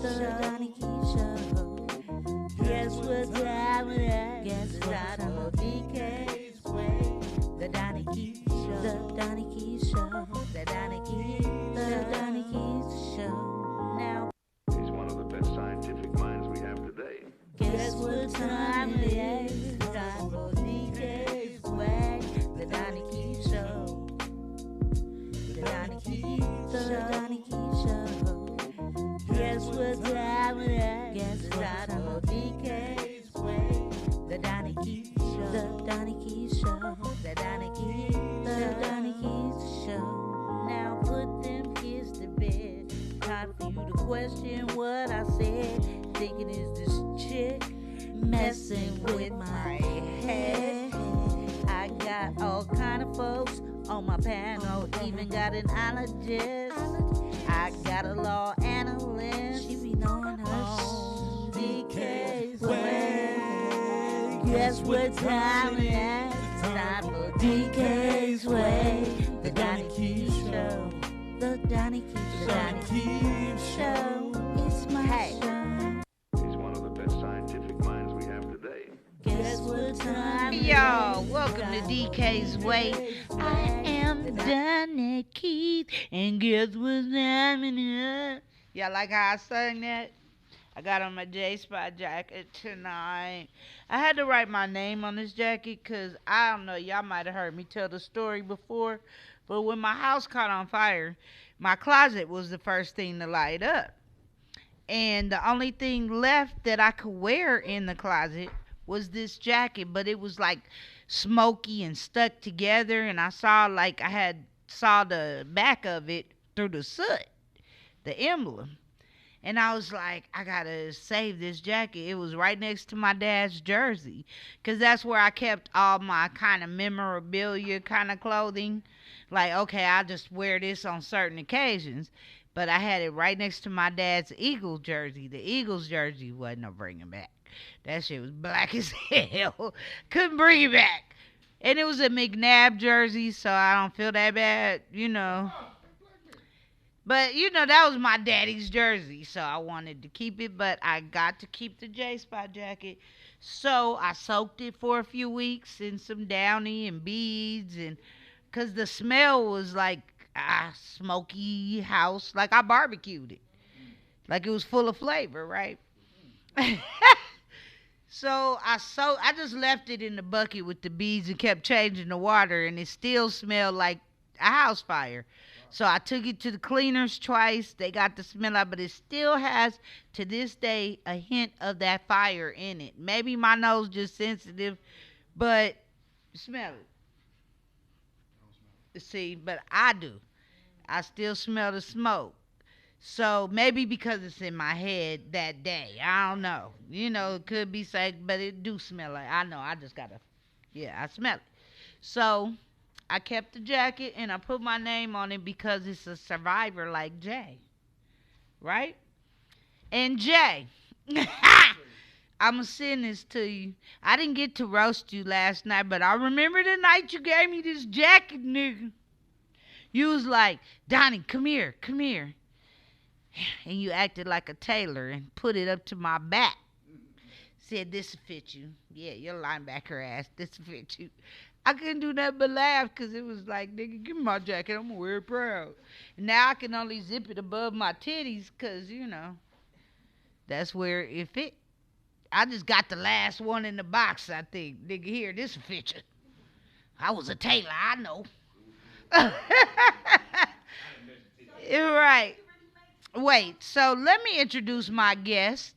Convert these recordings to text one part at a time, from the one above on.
DAUGNE Show. Guess what time it is? Guess what time of DK's way? The DAUGNE Show. The DAUGNE Show. The DAUGNE Show. Now. He's one of the best scientific minds we have today. Guess what time it is? Time for DK's way. The DAUGNE Show. The DAUGNE Show. The DAUGNE Show. Guess what time it is? Guess what time for DK's way. The DAUGNE Show. The DAUGNE Show. The DAUGNE Show. Now put them kids to bed. Time for you to question what I said. Thinking is this chick messing with my head. I got all kind of folks on my panel, even got an ologist. I got a law analyst. She be knowing her DK's way. Guess what time it is? Time for DK's way. The DAUGNE Show. The DAUGNE Show. It's my show. He's one of the best scientific minds we have today. Guess what time it is? Y'all, welcome to DK's Way. I am daugnekeith, and guess what time it is? Y'all like how I sang that? I got on my J-Spot jacket tonight. I had to write my name on this jacket because, I don't know, y'all might have heard me tell the story before, but when my house caught on fire, my closet was the first thing to light up. And the only thing left that I could wear in the closet was this jacket, but it was like smoky and stuck together, and I saw the back of it through the soot, the emblem. And I was like, I gotta save this jacket. It was right next to my dad's jersey, because that's where I kept all my kind of memorabilia kind of clothing. Like, okay, I'll just wear this on certain occasions. But I had it right next to my dad's Eagles jersey. The Eagles jersey wasn't no bringing back. That shit was black as hell. Couldn't bring it back. And it was a McNabb jersey, so I don't feel that bad, you know. But, you know, that was my daddy's jersey, so I wanted to keep it. But I got to keep the J-Spot jacket. So I soaked it for a few weeks in some Downy and beads. And because the smell was like smoky house. Like I barbecued it. Like it was full of flavor, right? So I just left it in the bucket with the beads and kept changing the water, and it still smelled like a house fire. So I took it to the cleaners twice. They got the smell out, but it still has, to this day, a hint of that fire in it. Maybe my nose just sensitive, but smell it. See, but I do. I still smell the smoke. So maybe because it's in my head that day. I don't know. You know, it could be safe, but it do smell like, I know, I just gotta, I smell it. So I kept the jacket and I put my name on it because it's a survivor like Jay. Right? And Jay, I'm going to send this to you. I didn't get to roast you last night, but I remember the night you gave me this jacket, nigga. You was like, Donnie, come here. And you acted like a tailor and put it up to my back. Said, this'll fit you. Yeah, your linebacker ass, this'll fit you. I couldn't do nothing but laugh because it was like, nigga, give me my jacket. I'm going to wear it proud. Now I can only zip it above my titties because, you know, that's where it fit. I just got the last one in the box, I think. Nigga, here, this'll fit you. I was a tailor, I know. Right. Wait, so let me introduce my guest.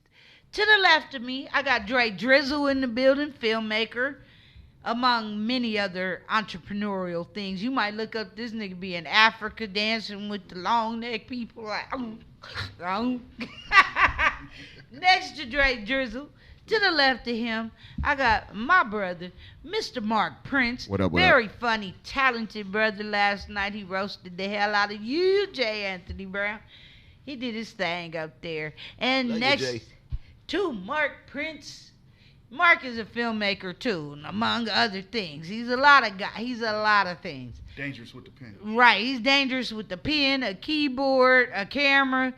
To the left of me, I got Dre Drizzle in the building, filmmaker, among many other entrepreneurial things. You might look up this nigga be in Africa dancing with the long neck people like, Next to Dre Drizzle, to the left of him, I got my brother, Mr. Mark Prince. What up, Very funny, talented brother. Last night he roasted the hell out of you, J. Anthony Brown. He did his thing up there. And Thank next you, to Mark Prince. Mark is a filmmaker too, among other things. He's a lot of guy. He's a lot of things. Dangerous with the pen. Right. He's dangerous with the pen, a keyboard, a camera.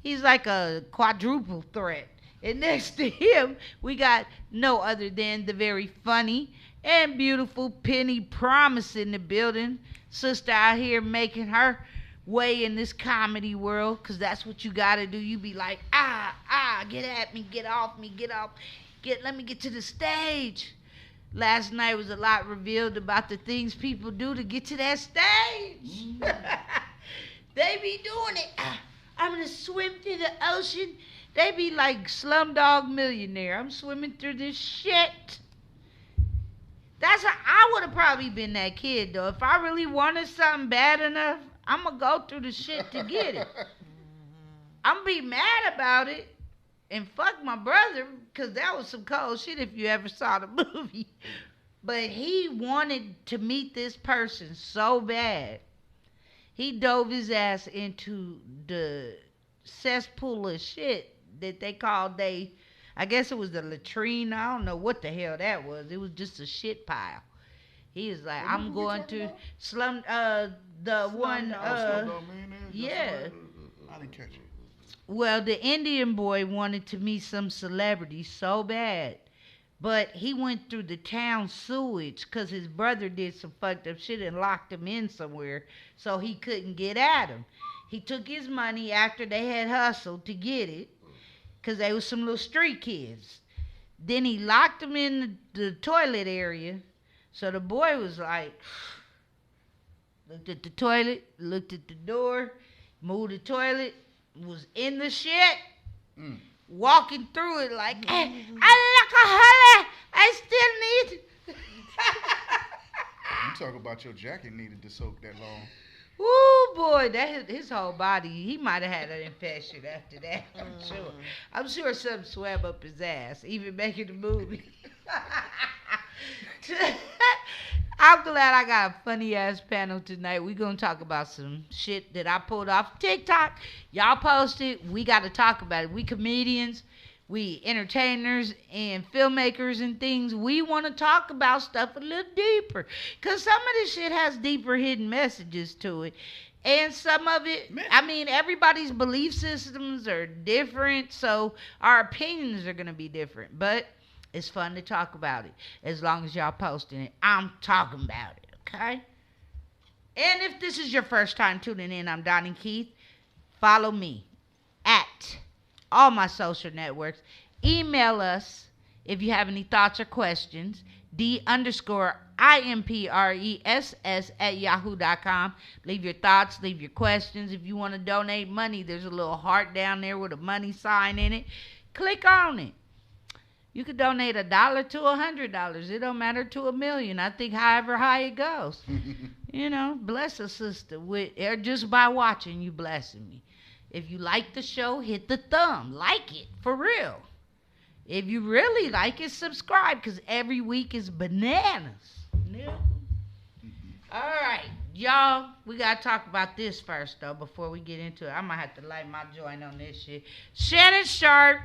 He's like a quadruple threat. And next to him, we got no other than the very funny and beautiful Penny Promise in the building. Sister out here making her way in this comedy world, because that's what you got to do. You be like, get at me, get off me, let me get to the stage. Last night was a lot revealed about the things people do to get to that stage. They be doing it. I'm going to swim through the ocean. They be like Slumdog Millionaire. I'm swimming through this shit. That's how I would have probably been that kid, though. If I really wanted something bad enough, I'm going to go through the shit to get it. I'm going to be mad about it and fuck my brother, because that was some cold shit if you ever saw the movie. But he wanted to meet this person so bad. He dove his ass into the cesspool of shit that they called I guess it was the latrine. I don't know what the hell that was. It was just a shit pile. He was like, I'm going to slum, the one, yeah. I didn't catch it. Well, the Indian boy wanted to meet some celebrity so bad, but he went through the town sewage because his brother did some fucked up shit and locked him in somewhere, so he couldn't get at him. He took his money after they had hustled to get it, because they was some little street kids. Then he locked him in the toilet area, so the boy was like, looked at the toilet, looked at the door, moved the toilet, was in the shit, walking through it like, hey, I still need. You talk about your jacket needed to soak that long. Ooh, boy, his whole body, he might have had an infection after that, I'm sure. I'm sure something swam up his ass, even making the movie. I'm glad I got a funny-ass panel tonight. We're going to talk about some shit that I pulled off TikTok. Y'all posted. We got to talk about it. We comedians, we entertainers, and filmmakers and things. We want to talk about stuff a little deeper, because some of this shit has deeper hidden messages to it. And some of it, I mean, everybody's belief systems are different, so our opinions are going to be different. But it's fun to talk about it. As long as y'all posting it, I'm talking about it, okay? And if this is your first time tuning in, I'm DAUGNE. Follow me at all my social networks. Email us if you have any thoughts or questions. D_IMPRESS@yahoo.com. Leave your thoughts, leave your questions. If you want to donate money, there's a little heart down there with a money sign in it. Click on it. You could donate $1 to $100. It don't matter to $1 million. I think however high it goes. You know, bless a sister or just by watching, you blessing me. If you like the show, hit the thumb. Like it, for real. If you really like it, subscribe, because every week is bananas. Yeah. All right, y'all, we got to talk about this first, though, before we get into it. I might have to light my joint on this shit. Shannon Sharp.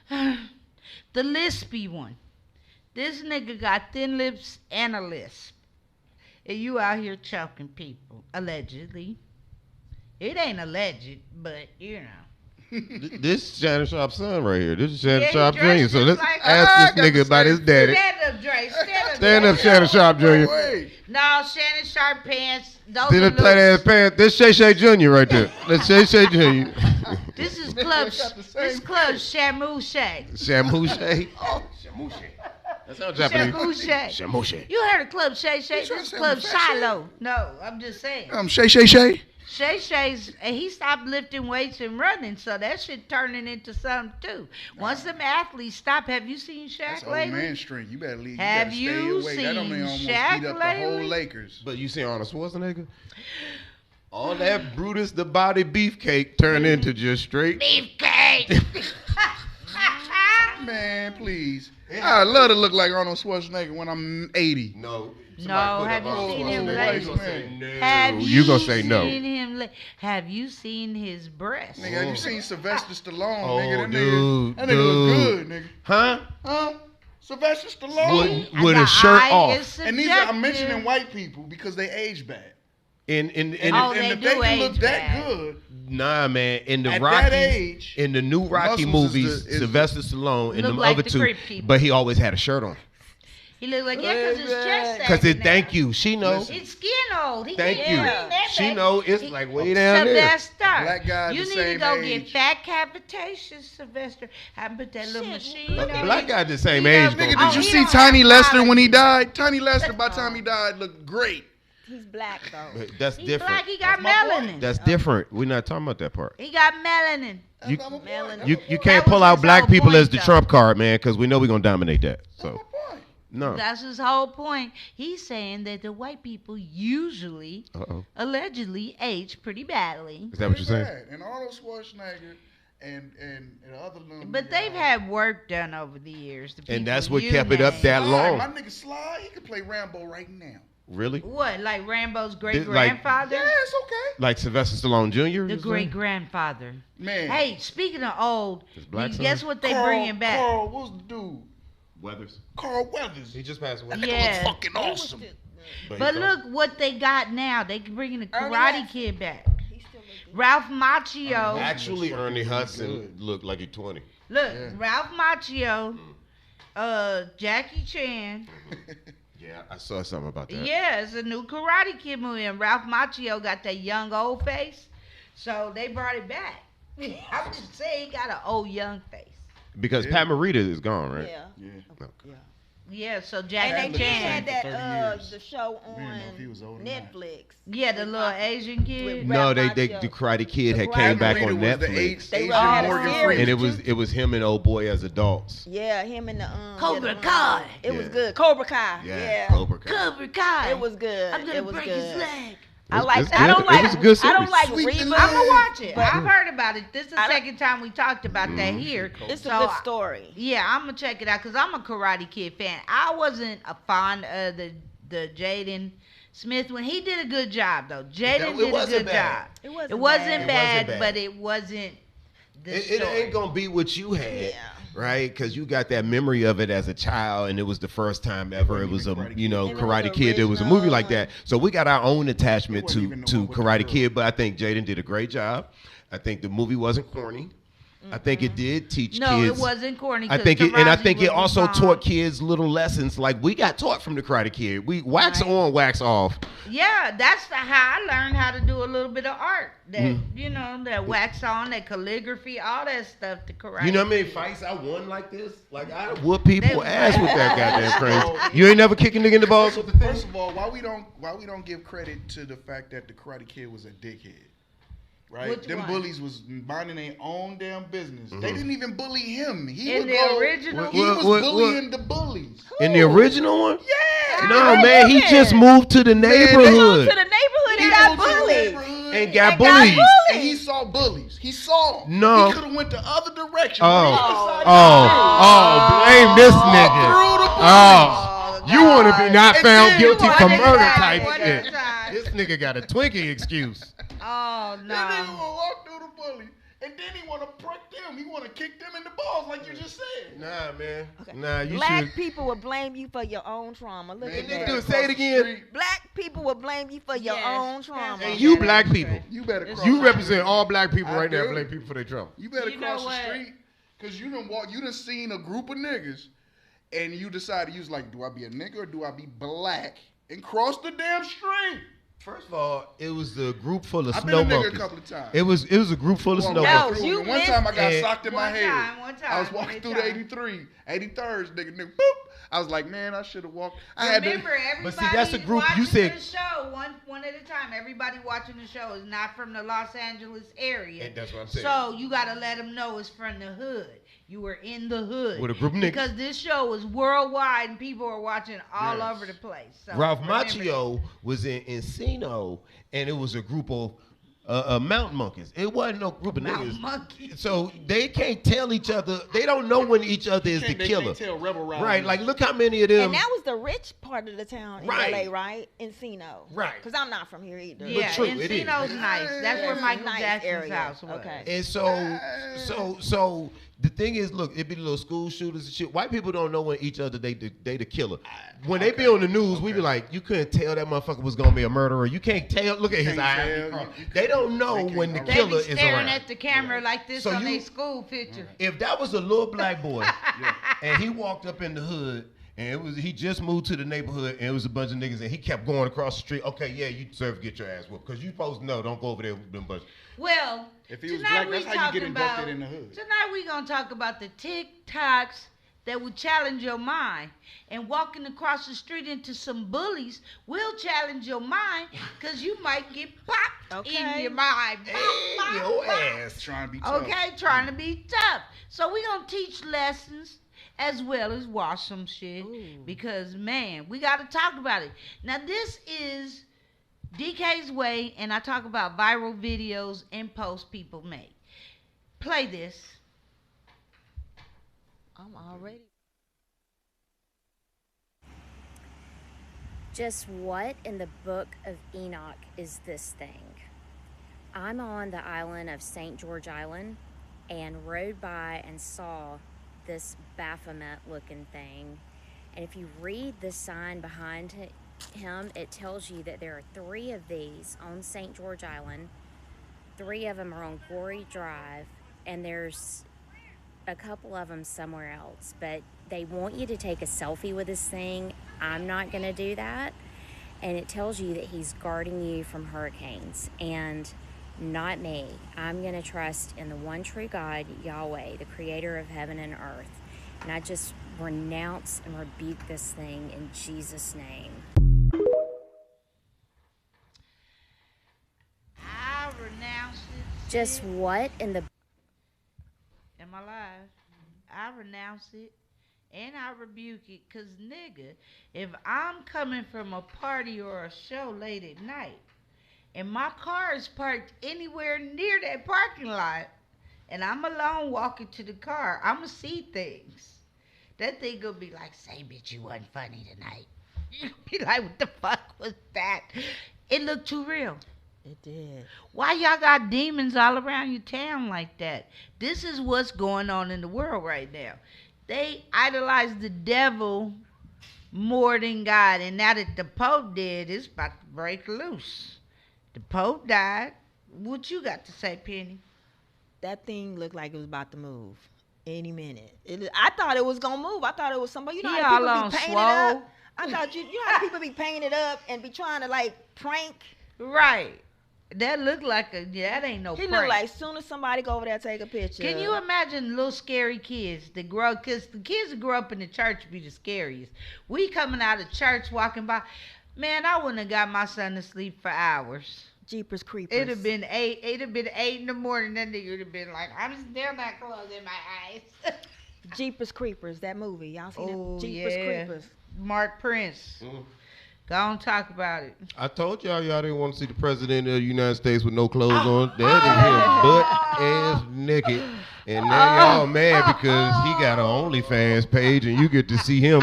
The lispy one. This nigga got thin lips and a lisp. And you out here choking people, allegedly. It ain't alleged, but, you know. This is Shannon Sharp's son right here. This is Shannon Yeah, Sharp he dressed Jr. So just let's like ask this nigga about his daddy. Stand up, Dre. Stand up, Shannon Sharp Jr. Wait. No, Shannon Sharp pants. Those Did are it play loose. that pants? This Shay Shay Jr. right there. That's Shay Shay Jr. This is Club Shamu Shay. Shamu Shay. Oh, Shamusha. That sounds Japanese. Shamu Shay. Shamu Shay. You heard of Club Shay Shay? trying This is to say Club I'm a fat Shiloh. No, I'm just saying. Shay Shay Shay. Shay Shay's, and he stopped lifting weights and running, so that shit turning into something too. Once them athletes stop, have you seen Shaq That's old lately? man strength. You better leave. Have you better you stay away. That don't mean seen almost Shaq beat up the whole lately? Lakers. But you see Arnold Schwarzenegger? All that Brutus the Body beefcake turned into just straight. Beefcake. Man, please. I love to look like Arnold Schwarzenegger when I'm 80. No. No, have you seen him lately? Have You gonna say no. Have you seen his breasts? Nigga, have you seen Sylvester Stallone? Oh, Nigga, dude, that nigga look good, nigga. Huh? Huh? Sylvester Stallone. With The a shirt eye off. is And these are, I'm subjective. mentioning white people because they age bad. And Oh, and they if do they can look age that bad. good, nah, man. In the At Rockies, that age, in the new Rocky muscles movies, is Sylvester Stallone and Look them like other the two, Crip people. but he always had a shirt on. He looked like because his chest. Because sagging thank now. you, she knows. His skin old. He Thank can't you. bring that She back. know it's He- like way down there. Sylvester, black guy you the need to same go age. get fat cavitation, Sylvester. I put that little machine on. Black guy the same He age. don't- nigga, gonna did be- you he see don't Tiny have Lester when he collagen. died? Tiny Lester, by the time he died, looked great. He's black though. That's He's different. black. He got That's my point. melanin. That's different. We're not talking about that part. He got melanin. You, That's my point. Melanin. That's you, my you point. can't That pull was out his black whole people point, as the though. trump card, man, because we know we're gonna dominate that. That's So my point. no. That's his whole point. He's saying that the white people usually, allegedly, age pretty badly. Is that what you're saying? Bad. And Arnold Schwarzenegger and other little But nigga, they've had work done over the years. The And people that's what you kept it up named. that Sly, long. my nigga Sly, he could play Rambo right now. Really? What, like Rambo's Like- great grandfather? Yeah, it's okay. Like Sylvester Stallone Jr. The you're saying? great grandfather. Man. Hey, speaking of old, His black son? guess what they Carl, bringing back? Carl, what's the dude? Weathers. Carl Weathers. He just passed away. That nigga Yeah. look fucking awesome. But look what they got now. They bringing the Ernie Karate Hudson. Kid back. He still looks good. Ralph Macchio. Actually, Ernie Good. Hudson looked like he's 20. Look, Yeah. Ralph Macchio, Jackie Chan. Yeah, I saw something about that. Yeah, it's a new Karate Kid movie, and Ralph Macchio got that young old face, so they brought it back. I'm just saying, he got an old young face. Because Yeah. Pat Morita is gone, right? Yeah. Yeah. Yeah, so And Jackie they Chan. had Chan. that 30 years. the show We didn't know if he was on old or not. Netflix. Yeah, the little Asian kid. With- No, Ralph the Macchio. Karate Kid The had Karate came back Rita on was the Netflix. They Asian had a Morgan series. Freeman. And it was him and old boy as adults. Yeah, him and the Cobra the, Kai. It was Yeah. good. Cobra Kai. Yeah. Cobra Kai. Cobra Kai. It was good. I'm gonna it was break good. his leg. I like. It's I don't good. like. It was a good I don't series. like Sweep the reboots. leg. I'm gonna watch it. But- I've heard about it. This is the I don't- second time we talked about that here. It's a So, good story. Yeah, I'm gonna check it out because I'm a Karate Kid fan. I wasn't a fond of the Jaden Smith when he did a good job though. Jaden it did a wasn't good bad. job. It wasn't It wasn't bad. bad, It wasn't bad. but it wasn't the It story. ain't gonna be what you had, Yeah. right? Because you got that memory of it as a child, and it was the first time ever. It was a Karate Kid. you know And it was Karate the Kid. There was a original movie like that, so we got our own attachment It wasn't to even the to one with the Karate girl. Kid. But I think Jaden did a great job. I think the movie wasn't corny. I think it did teach No, kids. it wasn't corny. I 'cause think it, and I Taraji think it was also bomb. taught kids little lessons like we got taught from the Karate Kid. We wax Right. on, wax off. Yeah, that's how I learned how to do a little bit of art. That Mm-hmm. you know, that wax on, that calligraphy, all that stuff. The karate. You know how many Kid. fights I won like this? Like I whoop people They- ass with that goddamn crazy. You ain't never kick a nigga in the balls with the thing. First of all, why we don't give credit to the fact that the Karate Kid was a dickhead, right? Which Them one? bullies was minding their own damn business. Mm-hmm. They didn't even bully him. He In would the go, original? he was What- bullying the bullies. In the original one? Yeah. No, man, he just moved to the Moved neighborhood to the neighborhood He and got moved to the bullied. neighborhood and got And got bullied. bullied. and he saw bullies. He saw 'em. No. He could have went the other direction. Oh. He decided Oh, blame this nigga. Through the Oh, you want to be not And found then guilty one for at a murder time, type one shit. at a time. This nigga got a Twinkie excuse. Oh That nigga no. will walk through the bully, and then he want to prick them. He want to kick them in the balls, like you just said. Nah, man. Nah, you Black should. people will blame you for your own trauma. Look Man, at you that. do it. better Say cross it the again. street. Black people will blame you for your Yes. own trauma. Yes. And you black people. You better cross. You the represent all black people I right now. do. Blame people for their trouble. You better You know cross the what? street, cause you done seen a group of niggas, and you decided you was like, do I be a nigga or do I be black? And cross the damn street. First of all, it was the group full of I've snow been a nigga monkeys. a couple of times. It was a group full of Walking snow No, monkeys. through, you and one missed time I got it. socked in my One head. time, one I was time, walking one through time. the 83rd, nigga, boop. I was like, man, I should have walked. I had to. Remember, everybody But see, that's a group- watching you said- the show one at a time. Everybody watching the show is not from the Los Angeles area. And that's what I'm saying. So you got to let them know it's from the hood. You were in the hood. With a group of niggas. Because this show is worldwide and people are watching all Yes. over the place. So Ralph remember Macchio was in Encino, and it was a group of mountain monkeys. It wasn't no group of that. niggas. Monkey. So they can't tell each other. They don't know when each other is the They killer. can't tell rebel riders. Right? Like, look how many of them. And that was the rich part of the town in Right. LA, right? Encino. Right. Because I'm not from here either. Yeah, true, it is. Encino's nice. That's Yeah, where it's a Michael nice Jackson's area. house was. Okay. And so The thing is, look, it be little school shooters and shit. White people don't know when each other they the killer. When they be on the news, we be like, you couldn't tell that motherfucker was gonna be a murderer. You can't tell. Look at his eyes. They don't know when the They killer be is staring around. at the camera like this So on you- their school picture. If that was a little black boy and he walked up in the hood and he just moved to the neighborhood and it was a bunch of niggas and he kept going across the street, okay, yeah, you deserve to get your ass whooped because you supposed to know, don't go over there with them bunch. Well, If he was tonight black, that's we how you get talking inducted about, in the hood. Tonight we gonna talk about the TikToks that will challenge your mind, and walking across the street into some bullies will challenge your mind, cause you might get popped in Okay. your mind. Pop, pop, Your pop. ass. Trying to be tough. Okay, trying to be tough. So we gonna teach lessons as well as watch some shit, because man, we gotta talk about it. Now this is DK's way, and I talk about viral videos and posts people make. Play this. I'm already. Just what in the book of Enoch is this thing? I'm on the island of St. George Island and rode by and saw this Baphomet looking thing. And if you read the sign behind him, it tells you that there are 3 of these on St. George Island. 3 of them are on Glory Drive, and there's a couple of them somewhere else, but they want you to take a selfie with this thing. I'm not going to do that. And it tells you that he's guarding you from hurricanes, and not me. I'm going to trust in the one true God, Yahweh, the creator of heaven and earth. And I just renounce and rebuke this thing in Jesus' name. I renounce it. Just what in the Am I live? I renounce it and I rebuke it, cause nigga, if I'm coming from a party or a show late at night and my car is parked anywhere near that parking lot and I'm alone walking to the car, I'ma see things. That thing gonna be like, say bitch, you wasn't funny tonight. You be like, what the fuck was that? It looked too real. It did. Why y'all got demons all around your town like that? This is what's going on in the world right now. They idolize the devil more than God. And now that the Pope did, it's about to break loose. The Pope died. What you got to say, Penny? That thing looked like it was about to move any minute. I thought it was gonna move. I thought it was somebody. You know He how all people on be painting swole. it up. I thought you know how people be painting it up and be trying to like prank. Right. That looked like that ain't no He prank. looked like soon as somebody go over there take a picture. Can you imagine little scary kids that grow, because the kids that grow up in the church be the scariest. We coming out of church walking by, man, I wouldn't have got my son to sleep for hours. Jeepers creepers. It'd have been 8 in the morning. That nigga would have been like, I'm still not closing my eyes. Jeepers Creepers, that movie. Y'all seen Oh, it? Jeepers yeah. Creepers. Mark Prince. Go on, talk about it. I told y'all didn't want to see the president of the United States with no clothes on. There is him, butt ass naked. And now y'all mad because he got an OnlyFans page and you get to see him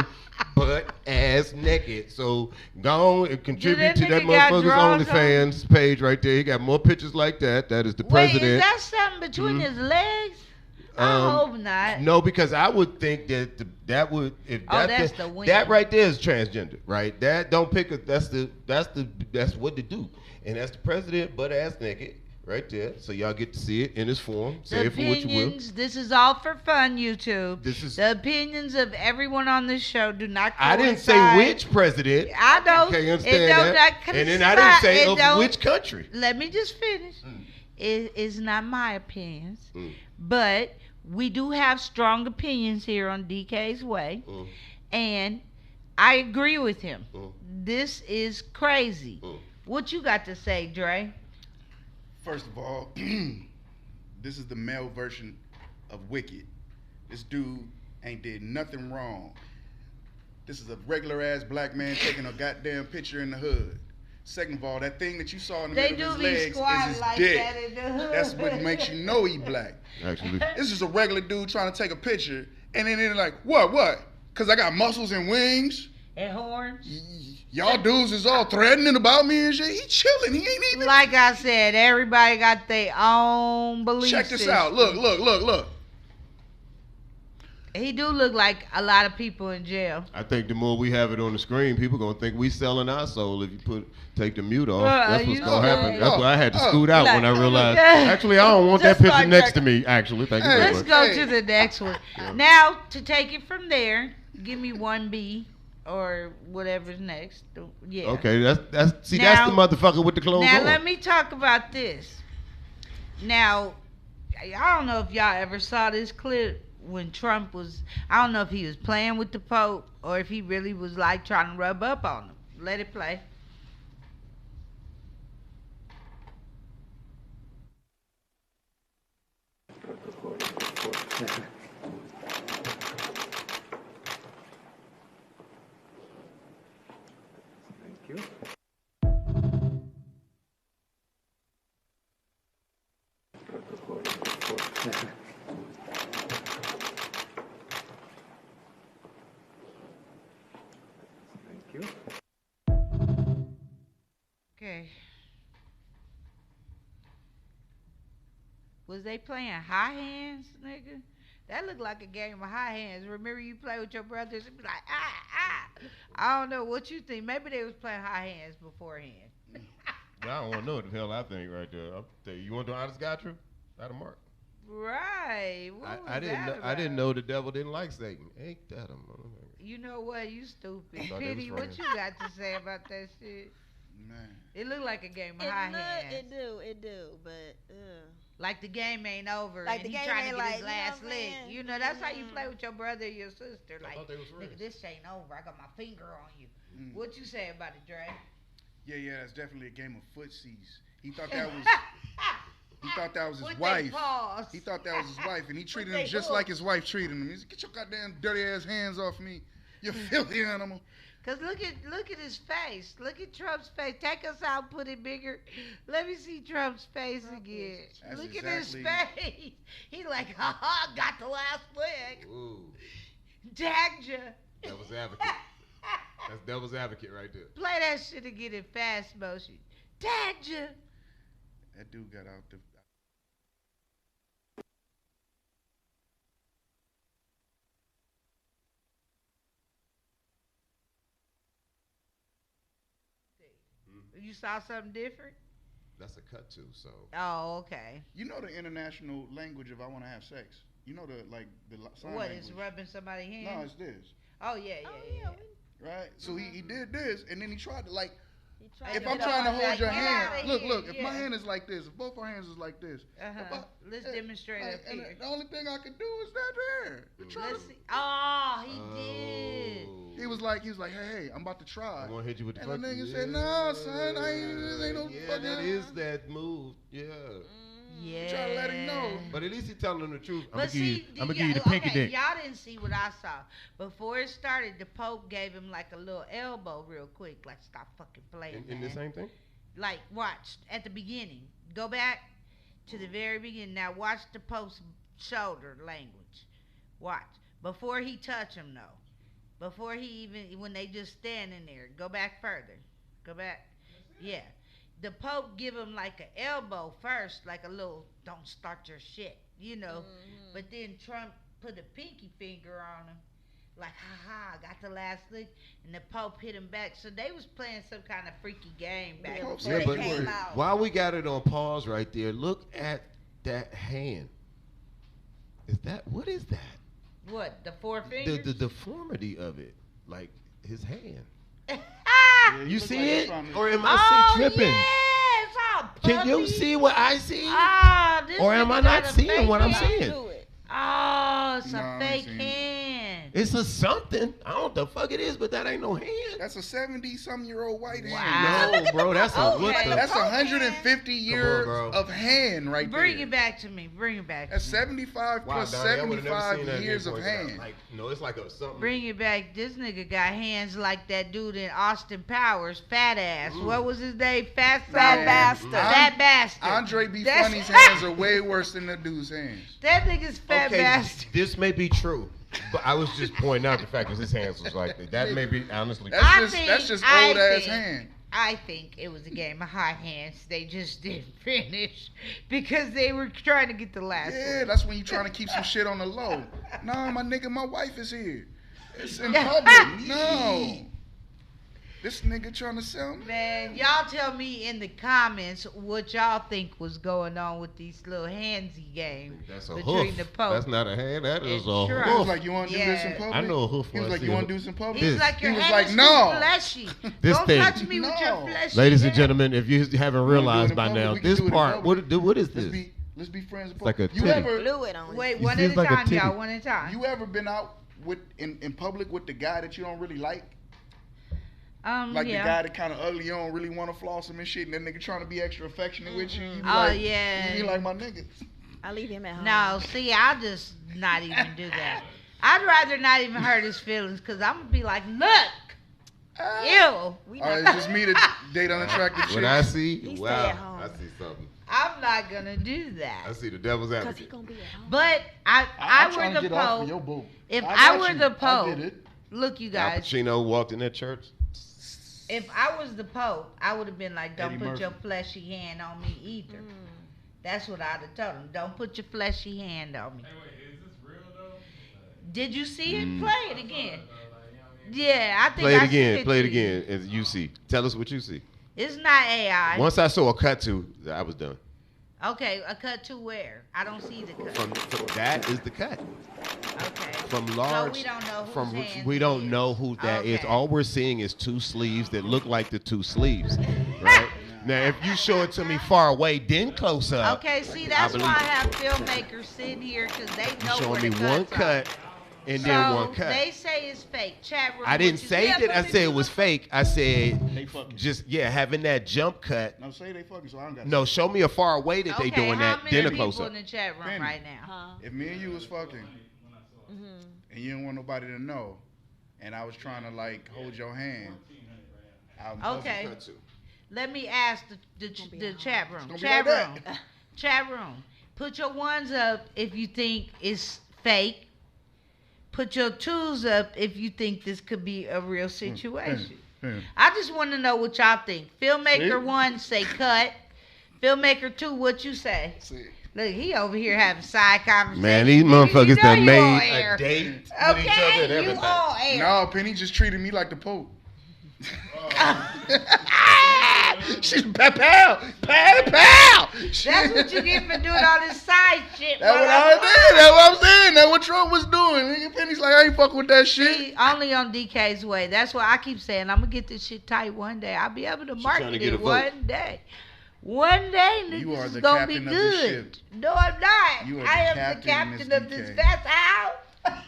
butt ass naked. So go on and contribute to that nigga got motherfucker's drawers OnlyFans page right there. He got more pictures like that. That is the Wait, president. is that something between his legs? I hope not. No, because I would think that that would if Oh, that that's the wing. that right there is transgender, right? That don't pick a that's what they do, and that's the president butt ass naked right there. So y'all get to see it in its form. Say The it for what you will. opinions, this is all for fun, YouTube. This is- the opinions of everyone on this show do not I didn't say coincide. which president. I don't. Okay, you It understand don't that? not And then I didn't say coincide. It of don't- which country. Let me just finish. It is not my opinions, but we do have strong opinions here on DK's Way, and I agree with him. This is crazy. What you got to say, Dre? First of all, this is the male version of Wicked. This dude ain't did nothing wrong. This is a regular ass black man taking a goddamn picture in the hood. Second of all, that thing that you saw in the They middle of do his be legs is squatting his like dick. that in the hood. That's what makes you know he black. Actually, This is a regular dude trying to take a picture, and then they're like, what? Because I got muscles and wings? And horns. Y'all dudes is all threatening about me and shit. He chilling. He ain't even. Like I said, everybody got their own beliefs. Check this out. Look. He do look like a lot of people in jail. I think the more we have it on the screen, people gonna think we selling our soul. If you take the mute off, that's what's gonna happen. That's why I had to scoot out when I realized. Actually, I don't want that picture next to me. Actually, thank you very much. Let's go to the next one. Now, to take it from there, give me 1B or whatever's next. Yeah. Okay, that's that's the motherfucker with the clothes on. Now let me talk about this. Now, I don't know if y'all ever saw this clip when Trump was, I don't know if he was playing with the Pope or if he really was like trying to rub up on him. Let it play. Okay. Was they playing high hands, nigga? That looked like a game of high hands. Remember you play with your brothers and be like, I don't know what you think. Maybe they was playing high hands beforehand. I don't want to know what the hell I think right there. I'll tell you want the honest guy truth? Out of Mark. Right. I didn't know the devil didn't like Satan. Ain't that a motherfucker? You know what? You stupid. Pity, what you got to say about that shit? Man. It looked like a game of high hands. It do, but like the game ain't over like and he trying to get his last lick. You know, that's how you play with your brother or your sister. Like, nigga, this ain't over. I got my finger on you. What you say about it, Dre? Yeah, that's definitely a game of footsies. He thought that was his wife. He thought that was his wife, and he treated him just like his wife treated him. He said, "Get your goddamn dirty ass hands off me, you filthy animal." Cause look at his face. Look at Trump's face. Take us out, put it bigger. Let me see Trump's face again. Look at his face. He like, got the last lick. Ooh. Dagged ya. Devil's advocate. That's devil's advocate right there. Play that shit again in fast motion. Dagged ya. That dude got out the. You saw something different? That's a cut too, so. Oh, okay. You know the international language of I want to have sex. You know the sign what language. Is rubbing somebody's hand? No, it's this. Oh yeah. Right. So he did this, and then he tried to like. If I'm trying to hold your hand, look. Yeah. If my hand is like this, if both our hands is like this, let's demonstrate up and here. the only thing I could do is that there. Let's see. Oh, he did. He was like, hey, I'm about to try. I'm gonna hit you with the and the fucking. nigga said, no, son, this ain't no fucking. That is that move. Yeah. Yeah. Try to let him know. But at least he's telling them the truth. I'm But gonna give you the pinky dick. Y'all didn't see what I saw. Before it started, the Pope gave him like a little elbow real quick. Like, stop fucking playing, In the same thing? Like, watch, at the beginning. Go back to the very beginning. Now, watch the Pope's shoulder language. Watch. Before he touch him, though. Before he even, when they just standing there. Go back further. Go back. Yeah. The Pope give him like an elbow first, like a little, don't start your shit, you know. Mm-hmm. But then Trump put a pinky finger on him, like, got the last lick, and the Pope hit him back. So they was playing some kind of freaky game back before they came out. While we got it on pause right there, look at that hand. What is that? What, the four fingers? The deformity of it, like his hand. You see it? Or am I tripping? Yeah, it's all puffy. Can you see what I see? This or am I not seeing what I'm seeing? Oh, it's a fake hand. It's a something. I don't know what the fuck it is, but that ain't no hand. That's a 70-some-year-old white hand. Wow. No, bro, that's a what the? That's 150 years of hand right there. Bring it back to me. Bring it back. That's 75 plus 75 years of hand. Like, no, it's like a something. Bring it back. This nigga got hands like that dude in Austin Powers, fat ass. Ooh. What was his name? Fat bastard. Fat bastard. Andre B. Funny's hands are way worse than the dude's hands. That nigga's fat bastard. This may be true. But I was just pointing out the fact that his hands was like that. That may be honestly. That's just old ass hand. I think it was a game of hot hands. They just didn't finish because they were trying to get the last Yeah, one. that's when you trying to keep some shit on the low. Nah, my nigga, my wife is here. It's in public. No. This nigga trying to sell me. Man, y'all tell me in the comments what y'all think was going on with these little handsy games That's a between hoof. the Pope. That's not a hand. That is and a Trump. He was hoof. like, you want to do this in Yeah. public? I know a hoof. He was like, you want to do this in public? He's This- like, your he was hand like, is no. too fleshy. This Don't thing. touch me with your No. fleshy Ladies and hand. gentlemen, if you haven't realized in by public, now, we can this do it in part, public. what is Let's this? let's be friends. It's like a you titty. ever Fluid on it. Wait, It one at feels a like a time, titty. y'all. One at a time. you ever been out with in public with the guy that you don't really like? Like yeah. the guy that kind of ugly, you don't really want to floss him and shit, and that nigga trying to be extra affectionate with you. You be Oh, like, yeah. You be like my nigga. I leave him at home. No, see, I'll just not even do that. I'd rather not even hurt his feelings because I'm going to be like, look, ew. We It's not, just me that date unattractive What I chicks. see, He stay wow, at home. I see something. I'm not going to do I that. see the devil's because he advocate. gonna be at home. But I'm I trying were to the get off of Pope. your boat. If I I got were you. the I Pope, did it. look, you Al guys, Pacino walked in that church. if I was the Pope, I would have been like, don't Eddie put Murphy. your fleshy hand on me either. That's what I'd have told him. Don't put your fleshy hand on me. Hey, wait, is this real though? Did you see it? Play it again. Yeah, I think Play it I again. sent Play it to you. again. As you see. Tell us what you see. It's not AI. Once I saw a cut to, I was done. Okay, a cut to where? I don't see the cut. From that is the cut. Okay. From large. So we don't know whose From hands we it don't is. know who that is. Okay. All we're seeing is two sleeves that look like the two sleeves, right? Now, if you show it to me far away, then close up. Okay, see, that's believe why I it. have filmmakers sitting here because they You know showing where me the one cuts are. cut and So then one cut. they say it's fake. Chat room. I what didn't you say said, that. I but said you it was look- fake. I said They fucking. just having that jump cut. No, say they fucking, so I don't got. No, show me a far away that they Okay, doing how that. many Then a people close up. in the chat room Penny. right now? Huh? If me and you was fucking, and you didn't want nobody to know, and I was trying to like hold your hand. Okay. Let me ask the chat room. It's gonna be Chat like room. that. Chat room. Put your ones up if you think it's fake. Put your twos up if you think this could be a real situation. I just want to know what y'all think. Filmmaker See? 1 say cut. Filmmaker 2, what you say? See, Look, he over here having side conversations. Man, these You motherfuckers know done you made on a air. date with each other and Okay, you everything. on air. no, Penny just treated me like the Pope. She's pow pow pow pow. That's what you get for doing all this side shit. That's what I did. That's what I'm saying. That's what Trump was doing. Nigga, Penny's like, I ain't fucking with that shit. See, only on DK's way. That's why I keep saying I'm gonna get this shit tight one day. I'll be able to trying market to get a it vote. one day. One day, niggas You are is the gonna be captain of this good. ship. No, I'm not. You are I the am the captain captain in of this this DK. vessel.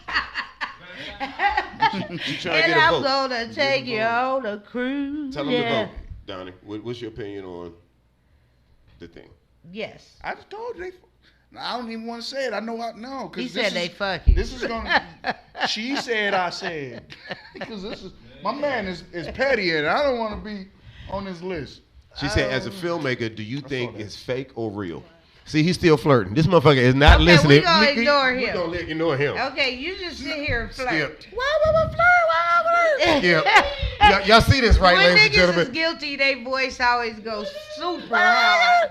You trying to And get a I'm vote. gonna take you on a cruise. Tell them yeah. to vote, Donnie. What's your opinion on the thing? Yes. I just told you I don't even want to say it. I know how. No, He because said they fuck you. This is gonna. She said I said because this is my man is petty and I don't want to be on this list. She said, as a filmmaker, do you saw think that. it's fake or real? See, he's still flirting. This motherfucker is not Okay, listening. we gonna ignore We him. gonna ignore him. Okay, you just sit here and flirt. Skip. Why flirt? Skip. Y'all see this, right, when ladies and niggas gentlemen? is guilty, their voice always goes super hard.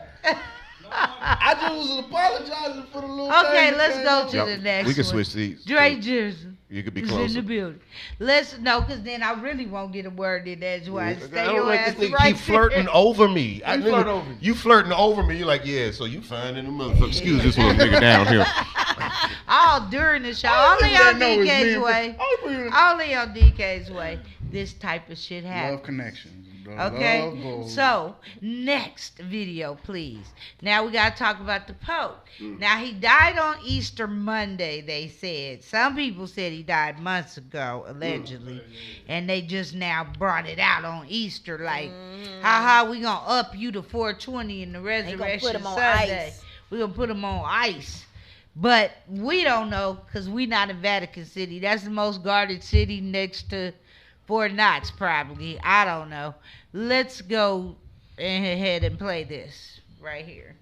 I just was apologizing for the little. Okay, thing let's that go came to up. the next We can one. switch seats. Dre Jersey You could be is in closer. the building. Let's no, because then I really won't get a word in edgewise. I Stay don't your like ass this nigga right keep flirting there. over me. Who flirt over you? You flirting over me. You're like, yeah, so you fine in the motherfucker. Excuse this little nigga down here. All during the show. All Only people on that know is me DK's and- way. all people- Only on DK's way. This type of shit happens. Love connections. Okay, Love boys. so next video, please. Now we got to talk about the Pope. Now he died on Easter Monday, they said. Some people said he died months ago, allegedly, and they just now brought it out on Easter, like, haha, we gonna up you to 420 in the They gonna resurrection put him on Sunday. ice. We gonna put him on ice. But we don't know because we not in Vatican City. That's the most guarded city next to Fort Knox, probably. I don't know. Let's go ahead and play this right here.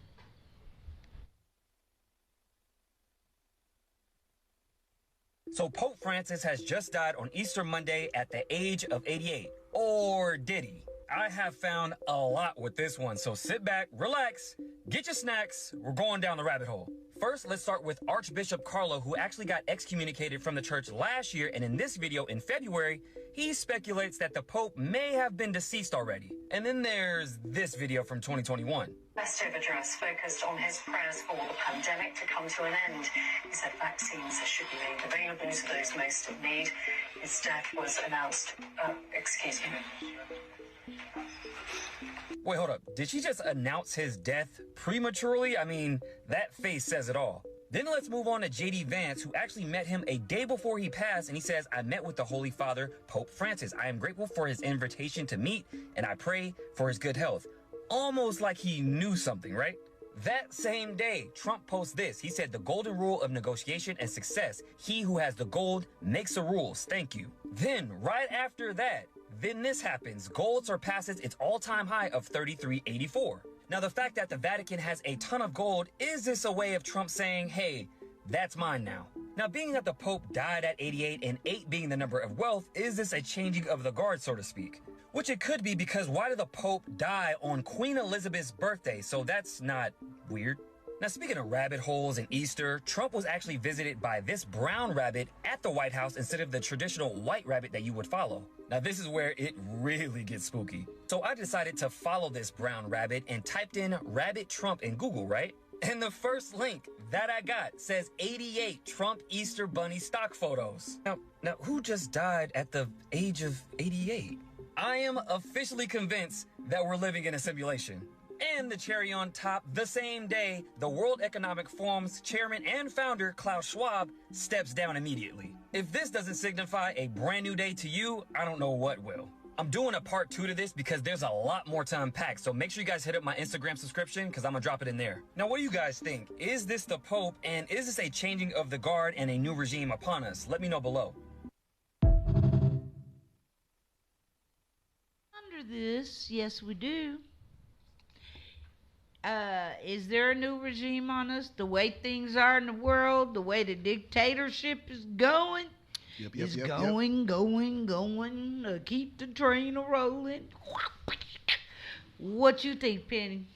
So Pope Francis has just died on Easter Monday at the age of 88. Or did he? I have found a lot with this one, so sit back, relax, get your snacks. We're going down the rabbit hole. First, let's start with Archbishop Carlo, who actually got excommunicated from the church last year, and in this video in February, he speculates that the Pope may have been deceased already. And then there's this video from 2021. Festive address focused on his prayers for the pandemic to come to an end. He said vaccines should be made available to those most in need. His death was announced. Excuse me. Wait, hold up. Did she just announce his death prematurely? I mean, that face says it all. Then let's move on to J.D. Vance, who actually met him a day before he passed, and he says, I met with the Holy Father, Pope Francis. I am grateful for his invitation to meet, and I pray for his good health. Almost like he knew something, right? That same day, Trump posts this. He said, the golden rule of negotiation and success. He who has the gold makes the rules. Thank you. Then, right after that, then this happens. Gold surpasses its all-time high of 33.84. Now, the fact that the Vatican has a ton of gold, is this a way of Trump saying, hey, that's mine now? Now, being that the Pope died at 88 and 8 being the number of wealth, is this a changing of the guard, so to speak? Which it could be, because why did the Pope die on Queen Elizabeth's birthday? So that's not weird. Now, speaking of rabbit holes and Easter, Trump was actually visited by this brown rabbit at the White House instead of the traditional white rabbit that you would follow. Now, this is where it really gets spooky. So I decided to follow this brown rabbit and typed in Rabbit Trump in Google, right? And the first link that I got says 88 Trump Easter Bunny stock photos. Now, who just died at the age of 88? I am officially convinced that we're living in a simulation. And the cherry on top, the same day, the World Economic Forum's chairman and founder, Klaus Schwab, steps down immediately. If this doesn't signify a brand new day to you, I don't know what will. I'm doing a part 2 to this because there's a lot more to unpack, so make sure you guys hit up my Instagram subscription because I'm gonna drop it in there. Now, what do you guys think? Is this the Pope, and is this a changing of the guard and a new regime upon us? Let me know below. Under this, yes, we do. Is there a new regime on us? The way things are in the world, the way the dictatorship is going, going. Keep the train a-rolling. What you think, Penny?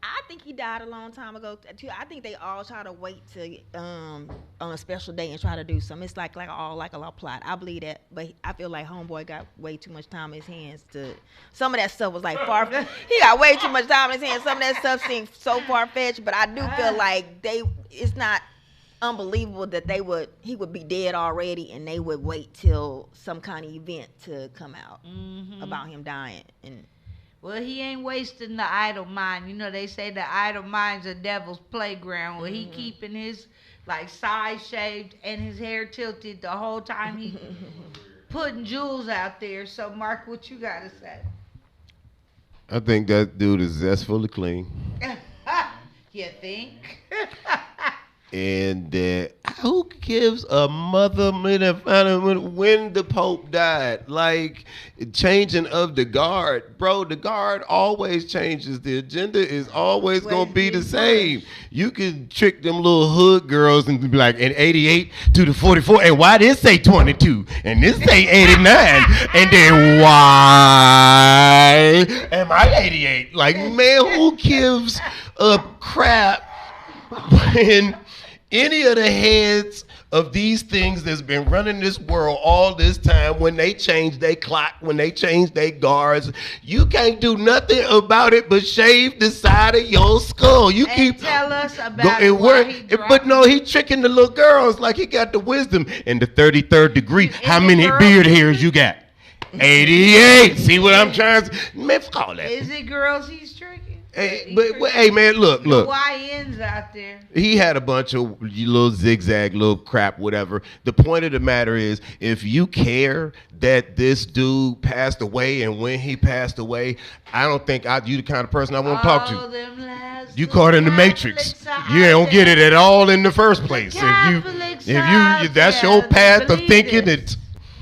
I think he died a long time ago too. I think they all try to wait to on a special day and try to do something. It's like a law plot. I believe that, but I feel like homeboy got way too much time in his hands to. Some of that stuff was like far. He got way too much time in his hands. Some of that stuff seems so far fetched, but I do feel like it's not unbelievable that he would be dead already, and they would wait till some kind of event to come out about him dying. And well, he ain't wasting the idle mind. You know, they say the idle mind's a devil's playground. Where he keeping his side shaved and his hair tilted the whole time he putting jewels out there. So, Mark, what you gotta say? I think that dude is zestfully clean. You think? And who gives a mother minute when the Pope died? Like, changing of the guard. Bro, the guard always changes. The agenda is always going to be the same. You can trick them little hood girls and be like, in 88 to the 44. And why this say 22? And this say 89? And then why am I 88? Like, man, who gives a crap when any of the heads of these things that's been running this world all this time, when they change their clock, when they change their guards, you can't do nothing about it but shave the side of your skull. You keep tell us about it. But no, he tricking the little girls like he got the wisdom. In the 33rd degree, how many beard hairs you got? 88. See what I'm trying to say? Man, fuck all that. Is it girls he's tricking? Hey, but hey, man, look. The YNs out there. He had a bunch of little zigzag, little crap, whatever. The point of the matter is, if you care that this dude passed away and when he passed away, I don't think you the kind of person I want to talk to. You caught in the Matrix. You don't get it at all in the first place. If that's your path of thinking, it's.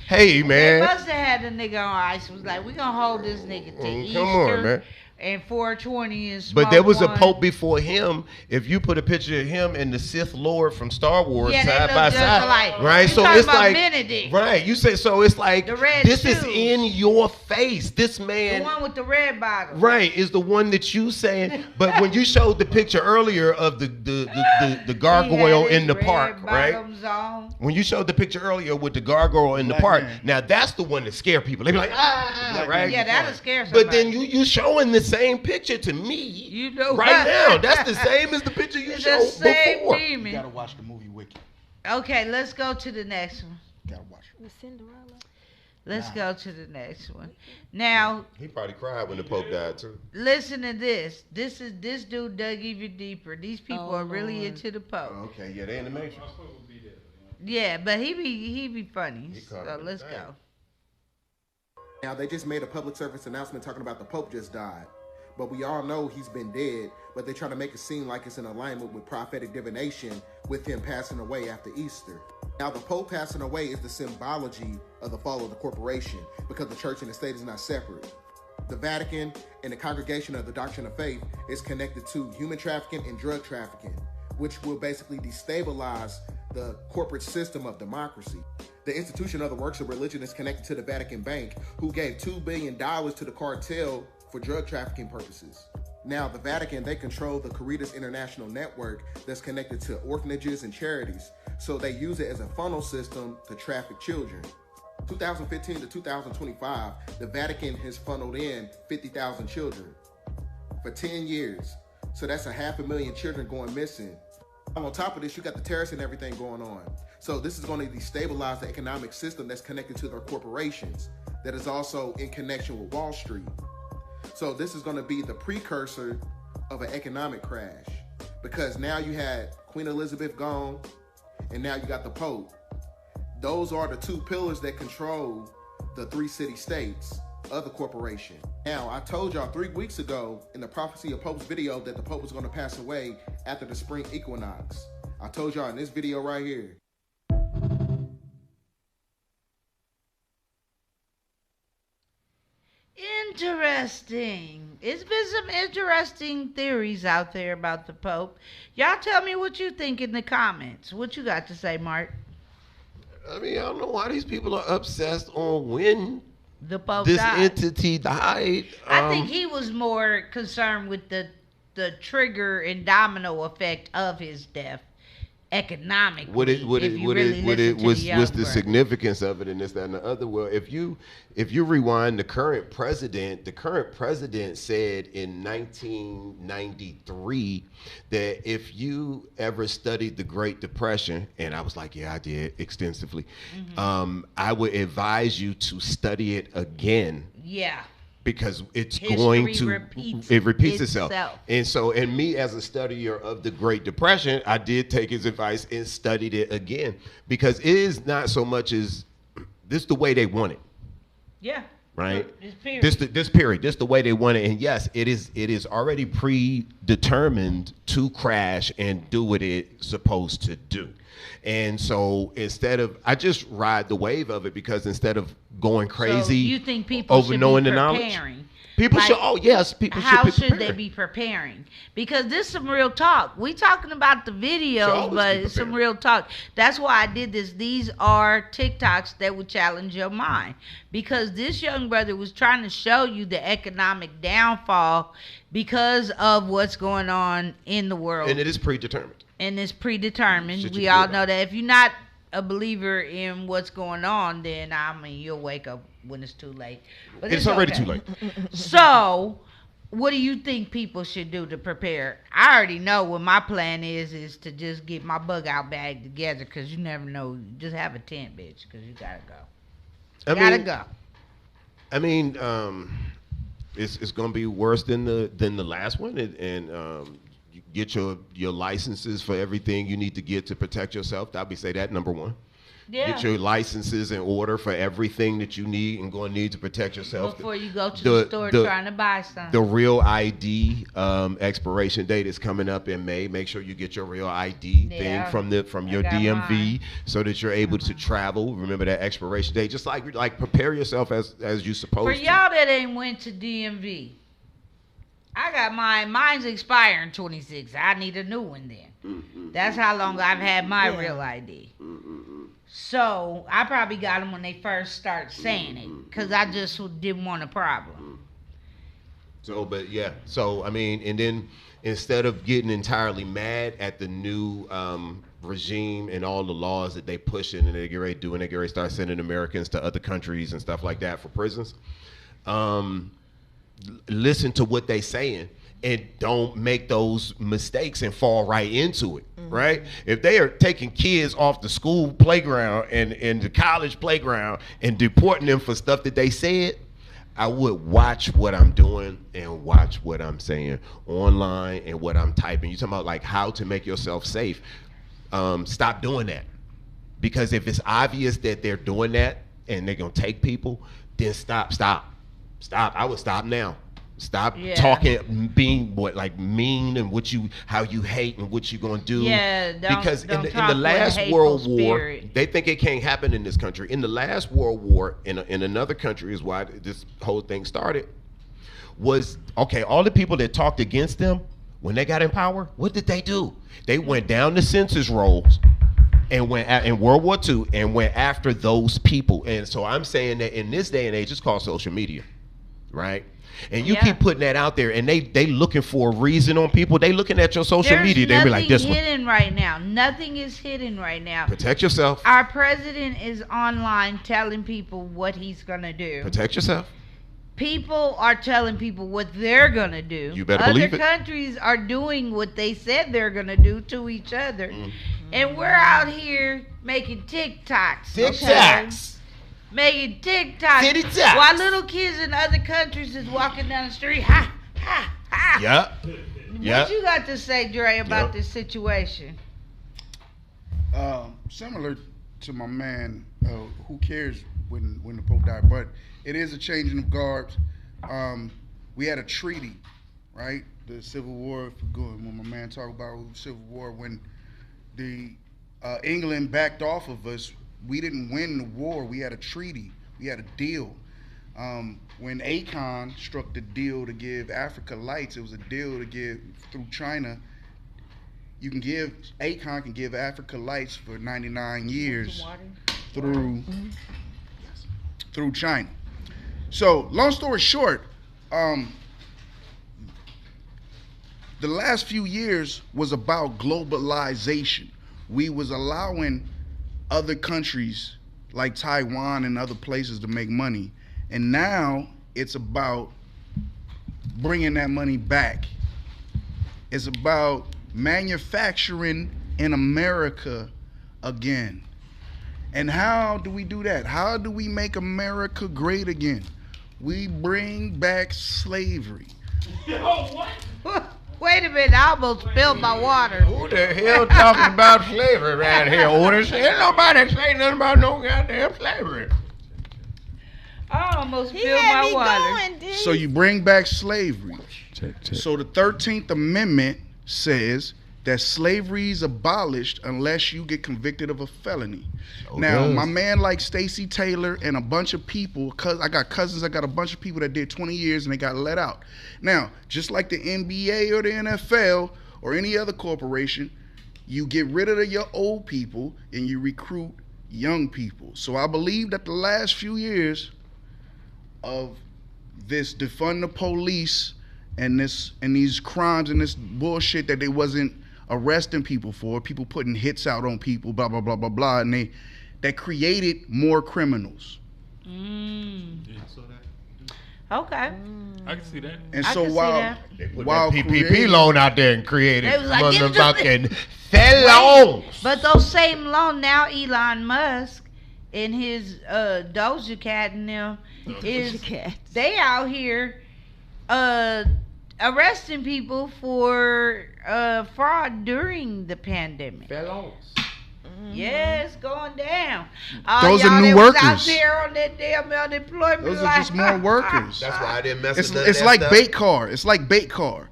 Hey, man. They must have had a nigga on ice. Was like, we gonna hold this nigga to Easter. Come on, man. and 420 and But there was a one. pope before him. If you put a picture of him and the Sith Lord from Star Wars Yeah, they side look by just side, alike. right? You So talking it's about like Benedict. right. You say so. It's like The red this is shoes. in your face. This The man. one with the red bottom. Right, is the one that you saying, but when you showed the picture earlier of the gargoyle in the park, right? On. When you showed the picture earlier with the gargoyle in the Black park, man. now that's the one that scare people. They be like, right? Yeah, that'll scare somebody. But then you showing the same picture to me You know right what? now. That's the same as the picture you It's showed the same before. You demon. gotta watch the movie Wicked. Okay, let's go to the next one. Gotta watch it. With Cinderella. Let's go to the next one. Now, He probably cried when the Pope died too. listen to this. This dude dug even deeper. These people Oh, are really Lord. into the Pope. Okay, yeah, they in the Matrix. Yeah, but he be funny. He So caught it. let's Dang. go. Now, they just made a public service announcement talking about the Pope just died. But we all know he's been dead, but they're trying to make it seem like it's in alignment with prophetic divination with him passing away after Easter. Now, the Pope passing away is the symbology of the fall of the corporation because the church and the state is not separate. The Vatican and the Congregation of the Doctrine of Faith is connected to human trafficking and drug trafficking, which will basically destabilize the corporate system of democracy. The institution of the works of religion is connected to the Vatican Bank, who gave $2 billion to the cartel for drug trafficking purposes. Now, the Vatican, they control the Caritas International Network that's connected to orphanages and charities, so they use it as a funnel system to traffic children. 2015 to 2025, the Vatican has funneled in 50,000 children for 10 years. So that's 500,000 children going missing. On top of this, you got the tariffs and everything going on. So this is going to destabilize the economic system that's connected to their corporations, that is also in connection with Wall Street. So this is going to be the precursor of an economic crash, because now you had Queen Elizabeth gone, and now you got the Pope. Those are the two pillars that control the 3 city-states of the corporation. Now, I told y'all 3 weeks ago in the Prophecy of Popes video that the Pope was going to pass away after the spring equinox. I told y'all in this video right here. Interesting. It's been some interesting theories out there about the Pope. Y'all tell me what you think in the comments. What you got to say, Mark? I mean, I don't know why these people are obsessed on when The Pope this died. entity died. I think he was more concerned with the trigger and domino effect of his death economically. What's the significance of it in this, that, and the other? Well, if you rewind the current president said in 1993 that if you ever studied the Great Depression, and I was like, yeah, I did extensively, I would advise you to study it again. Yeah. Because it's History repeats itself. And me as a studier of the Great Depression, I did take his advice and studied it again, because it is not so much as this the way they want it. Yeah. Right? This period. This the way they want it. And yes, it is already predetermined to crash and do what it's supposed to do. And so I just ride the wave of it, because instead of going crazy, So you think people over should knowing be the knowledge, preparing? people Like, should. Oh yes, people should. How be should they prepared. be preparing? Because this is some real talk. We talking about the videos, always but be it's some prepared. real talk. That's why I did this. These are TikToks that would challenge your mind, because this young brother was trying to show you the economic downfall because of what's going on in the world. And it is predetermined. And it's predetermined. Shit you We do all about know that. If you're not a believer in what's going on, then I mean you'll wake up when it's too late. But It's already okay. too late. So, what do you think people should do to prepare? I already know what my plan is to just get my bug out bag together, because you never know. Just have a tent, bitch, because you gotta go. I mean, it's gonna be worse than the last one, and you get your licenses for everything you need to get to protect yourself. I'll be say that number one. Yeah. Get your licenses in order for everything that you need and going to need to protect yourself. Before you go to the store trying to buy something. The real ID expiration date is coming up in May. Make sure you get your real ID thing from your DMV mine. so that you're able to travel. Remember that expiration date. Just like prepare yourself as you supposed For to. y'all that ain't went to DMV, I got mine. Mine's expiring 26. I need a new one then. That's how long I've had my real ID. So I probably got them when they first start saying it, because I just didn't want a problem. So, but yeah. So, I mean, and then instead of getting entirely mad at the new regime and all the laws that they pushing and they get ready to do, and they get ready to start sending Americans to other countries and stuff like that for prisons, listen to what they saying and don't make those mistakes and fall right into it, right? If they are taking kids off the school playground and the college playground and deporting them for stuff that they said, I would watch what I'm doing and watch what I'm saying online and what I'm typing. You talking about like how to make yourself safe. Stop doing that. Because if it's obvious that they're doing that and they're gonna take people, then stop. I would stop now. Stop talking, being like mean and how you hate and what you gonna do. Yeah, because in the last World War, they think it can't happen in this country. In the last World War, in another country is why this whole thing started. Was okay. All the people that talked against them when they got in power, what did they do? They went down the census rolls and went in World War II and went after those people. And so I'm saying that in this day and age, it's called social media, right? And you keep putting that out there, and they looking for a reason on people. They looking at your social media. They be like, this one. Nothing hidden right now. Nothing is hidden right now. Protect yourself. Our president is online telling people what he's gonna do. Protect yourself. People are telling people what they're gonna do. You better believe it. Other countries are doing what they said they're gonna do to each other, and we're out here making TikToks. TikToks. Making TikToks while little kids in other countries is walking down the street. Ha, ha, ha. Yeah. What you got to say, Dre, about this situation? Similar to my man, who cares when the Pope died? But it is a changing of guards. We had a treaty, right? The Civil War, when my man talked about Civil War, when the England backed off of us, we didn't win the war. We had a treaty. We had a deal. When Akon struck the deal to give Africa lights, it was a deal to give through China. Akon can give Africa lights for 99 years through China. So, long story short, the last few years was about globalization. We was allowing other countries like Taiwan and other places to make money, and now it's about bringing that money back. It's about manufacturing in America again. And how do we do that? How do we make America great again? We bring back slavery. Wait a minute, I almost spilled my water. Who the hell talking about slavery around here, Otis? Ain't nobody saying nothing about no goddamn slavery. I almost spilled my water. So you bring back slavery. So the 13th Amendment says that slavery is abolished unless you get convicted of a felony. Now, my man like Stacey Taylor and a bunch of people, I got cousins, I got a bunch of people that did 20 years and they got let out. Now, just like the NBA or the NFL or any other corporation, you get rid of your old people and you recruit young people. So I believe that the last few years of this defund the police and these crimes and this bullshit that they wasn't arresting people for, people putting hits out on people, blah, blah, blah, blah, blah, and that created more criminals. Okay. I can see that. And so while PPP loan out there and created like, motherfucking felons. But those same loan now, Elon Musk and his DAUGNE and them they out here arresting people for fraud during the pandemic. Felons. Yeah, it's going down. Those are new workers. Out there on that damn unemployment Those are just more workers. That's why I didn't mess with It's like bait car. It's like bait car.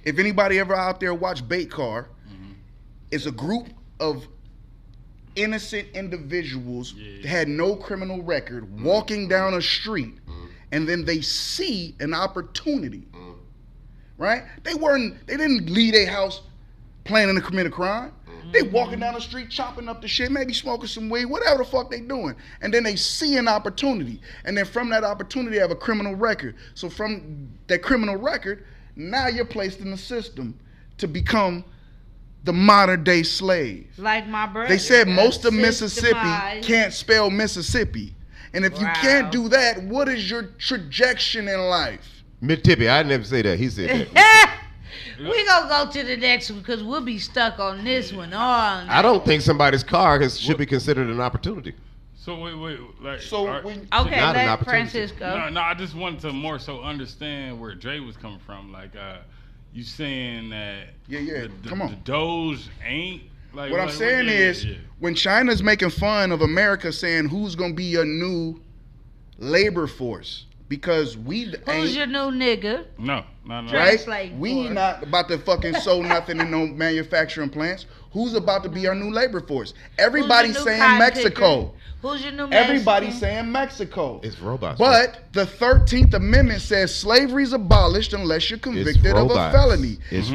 If anybody ever out there watch bait car, it's a group of innocent individuals that had no criminal record walking down a street, and then they see an opportunity right? They didn't leave their house planning to commit a crime. They walking down the street, chopping up the shit, maybe smoking some weed, whatever the fuck they doing. And then they see an opportunity. And then from that opportunity, they have a criminal record. So from that criminal record, now you're placed in the system to become the modern day slave. Like my brother. They said most of Mississippi systemized. can't spell Mississippi. And if you can't do that, what is your trajectory in life? Mid-Tippy, I never say that. He said that. We gonna go to the next one because we'll be stuck on this one all night. I don't think somebody's car should be considered an opportunity. So wait, like Okay, Not an let opportunity. Francisco. No, I just wanted to more so understand where Dre was coming from. Like, you saying that Come on. the Doge ain't like. What I'm saying is, when China's making fun of America, saying who's gonna be your new labor force, because Who's your new nigga? No. Right? Translate We for not about to fucking sew nothing in no manufacturing plants. Who's about to be our new labor force? Everybody's new saying cotton Mexico. picker? Who's your new Mexican? Everybody's saying Mexico. It's robots. But the 13th Amendment says slavery is abolished unless you're convicted of a robots. felony. It's-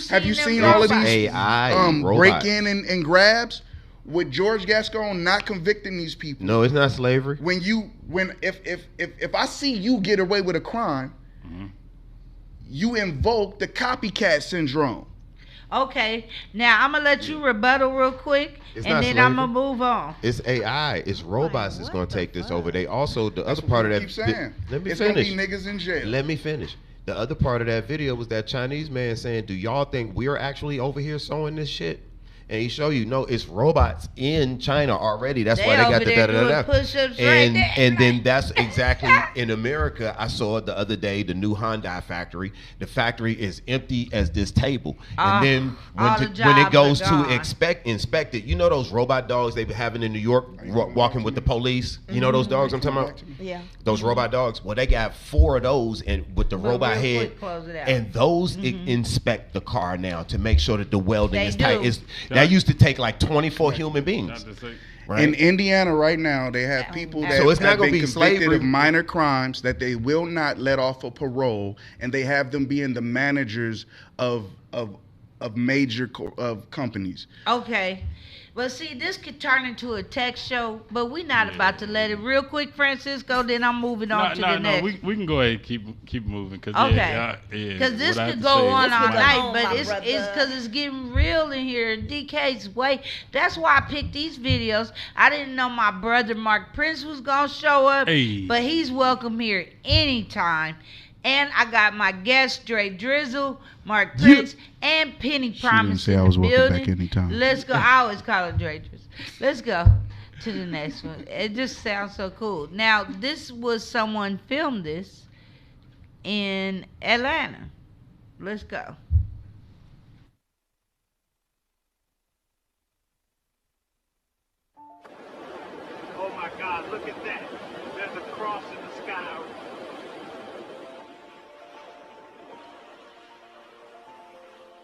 Have you seen all of them these AI robots. break-in and grabs with George Gascon not convicting these people? No, it's not slavery. If I see you get away with a crime, you invoke the copycat syndrome. Okay, now I'm gonna let you rebuttal real quick, It's and not then slavery. I'm gonna move on. It's AI. It's robots that's going to take this over. They also, the other what part of we that. keep saying. Let me It's finish. gonna be niggas in jail. Let me finish. The other part of that video was that Chinese man saying, "Do y'all think we're actually over here sewing this shit?" And he show you, no, it's robots in China already. That's why they got the da-da-da-da. Push-ups And right there. and then that's exactly in America. I saw it the other day, the new Hyundai factory. The factory is empty as this table. And then all the when it jobs goes are to gone. inspect it, you know those robot dogs they be having in New York walking with the police? You know those dogs I'm talking about? Yeah. Those robot dogs. Well, they got 4 of those and with the But robot real head. quick, close it out. And those inspect the car now to make sure that the welding They is tight. do. That used to take like 24 human beings. Right? In Indiana right now, they have people that So it's not have gonna been be convicted slavery. of minor crimes that they will not let off of parole, and they have them being the managers of major companies. Okay. But see, this could turn into a tech show, but we're not about to let it. Real quick, Francisco, then I'm moving on to the next. We can go ahead and keep moving. Cause Okay. Because this could go on all night, but it's because it's getting real in here. DK's way. That's why I picked these videos. I didn't know my brother Mark Prince was gonna show up, but he's welcome here anytime. And I got my guest Dre Drizzle, Mark Prince, and Penny Promise say in I the was welcome building. back anytime. Let's go. I always call him Dre Drizzle. Let's go to the next one. It just sounds so cool. Now, this was someone filmed this in Atlanta. Let's go. Oh my God, look at that. There's a cross in the sky.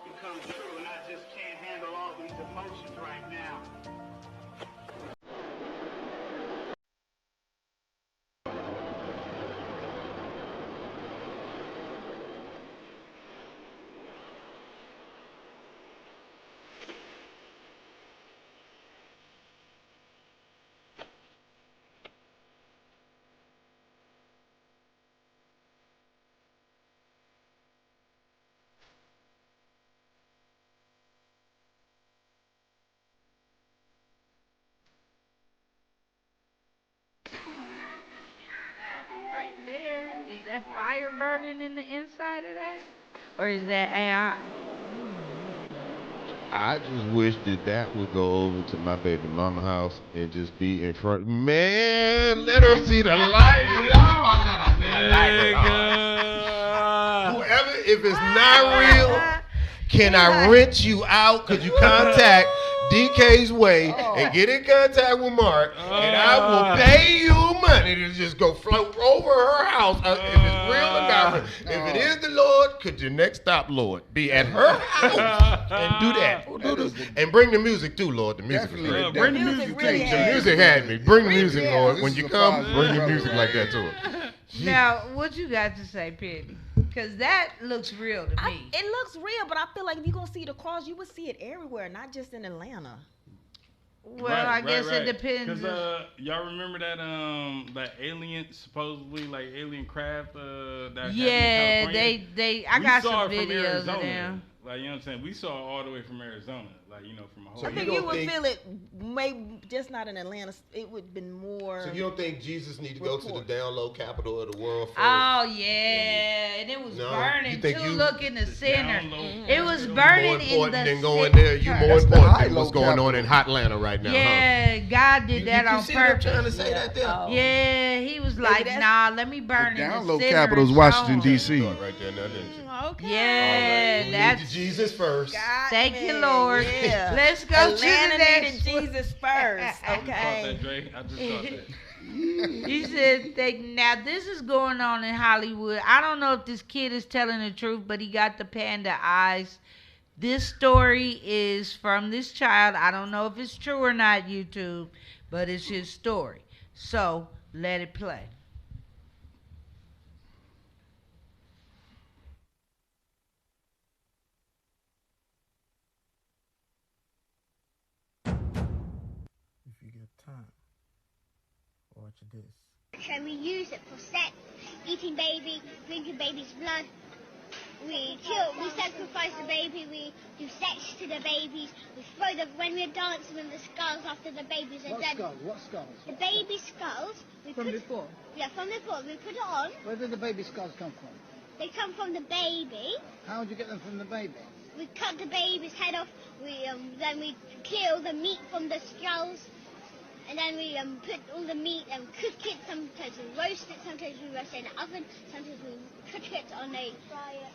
It comes true, and I just can't handle all these emotions right now. Right there. Is that fire burning in the inside of that? Or is that AI? I just wish that would go over to my baby mama house and just be in front. Man, let her see the light. Whoever, if it's not real, can I rent you out? Could you contact DK's Way and get in contact with Mark, and I will pay you money to just go float over her house if it's real or not. If it is the Lord, could your next stop, Lord, be at her house and do that? And bring the music too, Lord. The music is great. Bring the music. The music had me. Bring the music, Lord. When you come, bring the music like that to her. Now, what you got to say, Penny? Because that looks real to me. It looks real, but I feel like if you're going to see the cross, you would see it everywhere, not just in Atlanta. Well, I guess it depends. Because y'all remember that alien, supposedly like alien craft that happened in California? I got some videos of them. Like, you know what I'm saying? We saw it all the way from Arizona. Like, you know, from a whole. I think you would feel it, maybe just not in Atlanta. It would have been more. So you don't think Jesus need to go to the down low capital of the world first? Oh, yeah. And it was burning, too. Look in the center. It was burning more in the important than going there. You more important than what's going on in Hotlanta right now, Yeah, God did that on purpose. Trying to say that there? Yeah, he was like, nah, let me burn in the down low center. capital is Washington, D.C. Right there, now, didn't you? Okay. Yeah, that's Jesus first. God, thank you, Lord. Yeah. Let's go Atlanta to the needed next one. Jesus first. I just Okay. caught that, Dre. I just caught that. He said, now this is going on in Hollywood. I don't know if this kid is telling the truth, but he got the panda eyes. This story is from this child. I don't know if it's true or not, YouTube, but it's his story. So let it play. If you get time, watch this. So we use it for sex, eating baby, drinking baby's blood. We sacrifice the baby, we do sex to the babies, we throw them, when we're dancing with the skulls after the babies are dead. What skulls? The baby skulls. From before? Yeah, from before. We put it on. Where did the baby skulls come from? They come from the baby. How would you get them from the baby? We cut the baby's head off. Then we clear all the meat from the skulls. And then we put all the meat and cook it. Sometimes we roast it. Sometimes we roast it in the oven. Sometimes we cook it on a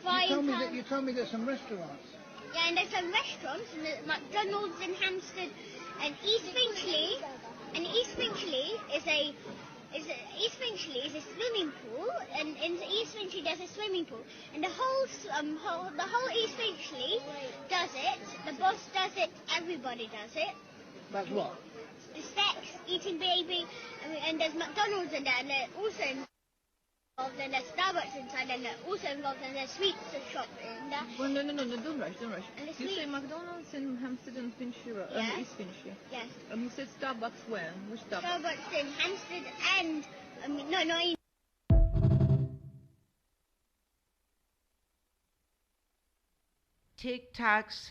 frying pan. You told me there's some restaurants. Yeah, and there's some restaurants. And there's McDonald's in Hampstead and East Finchley. And East Finchley is a swimming pool. And in East Finchley there's a swimming pool. And the whole East Finchley does it. The boss does it. Everybody does it. That's what? The sex, eating baby, and there's McDonald's in there, and they're also involved, and there's Starbucks inside, and they're also involved, and there's sweets shop in there. Well, no, don't rush. And the You sweets. say McDonald's in Hampstead and Finchley, Yes. East Finchley. Yes. You said Starbucks where? Which Starbucks? Starbucks in Hampstead and, no, in TikToks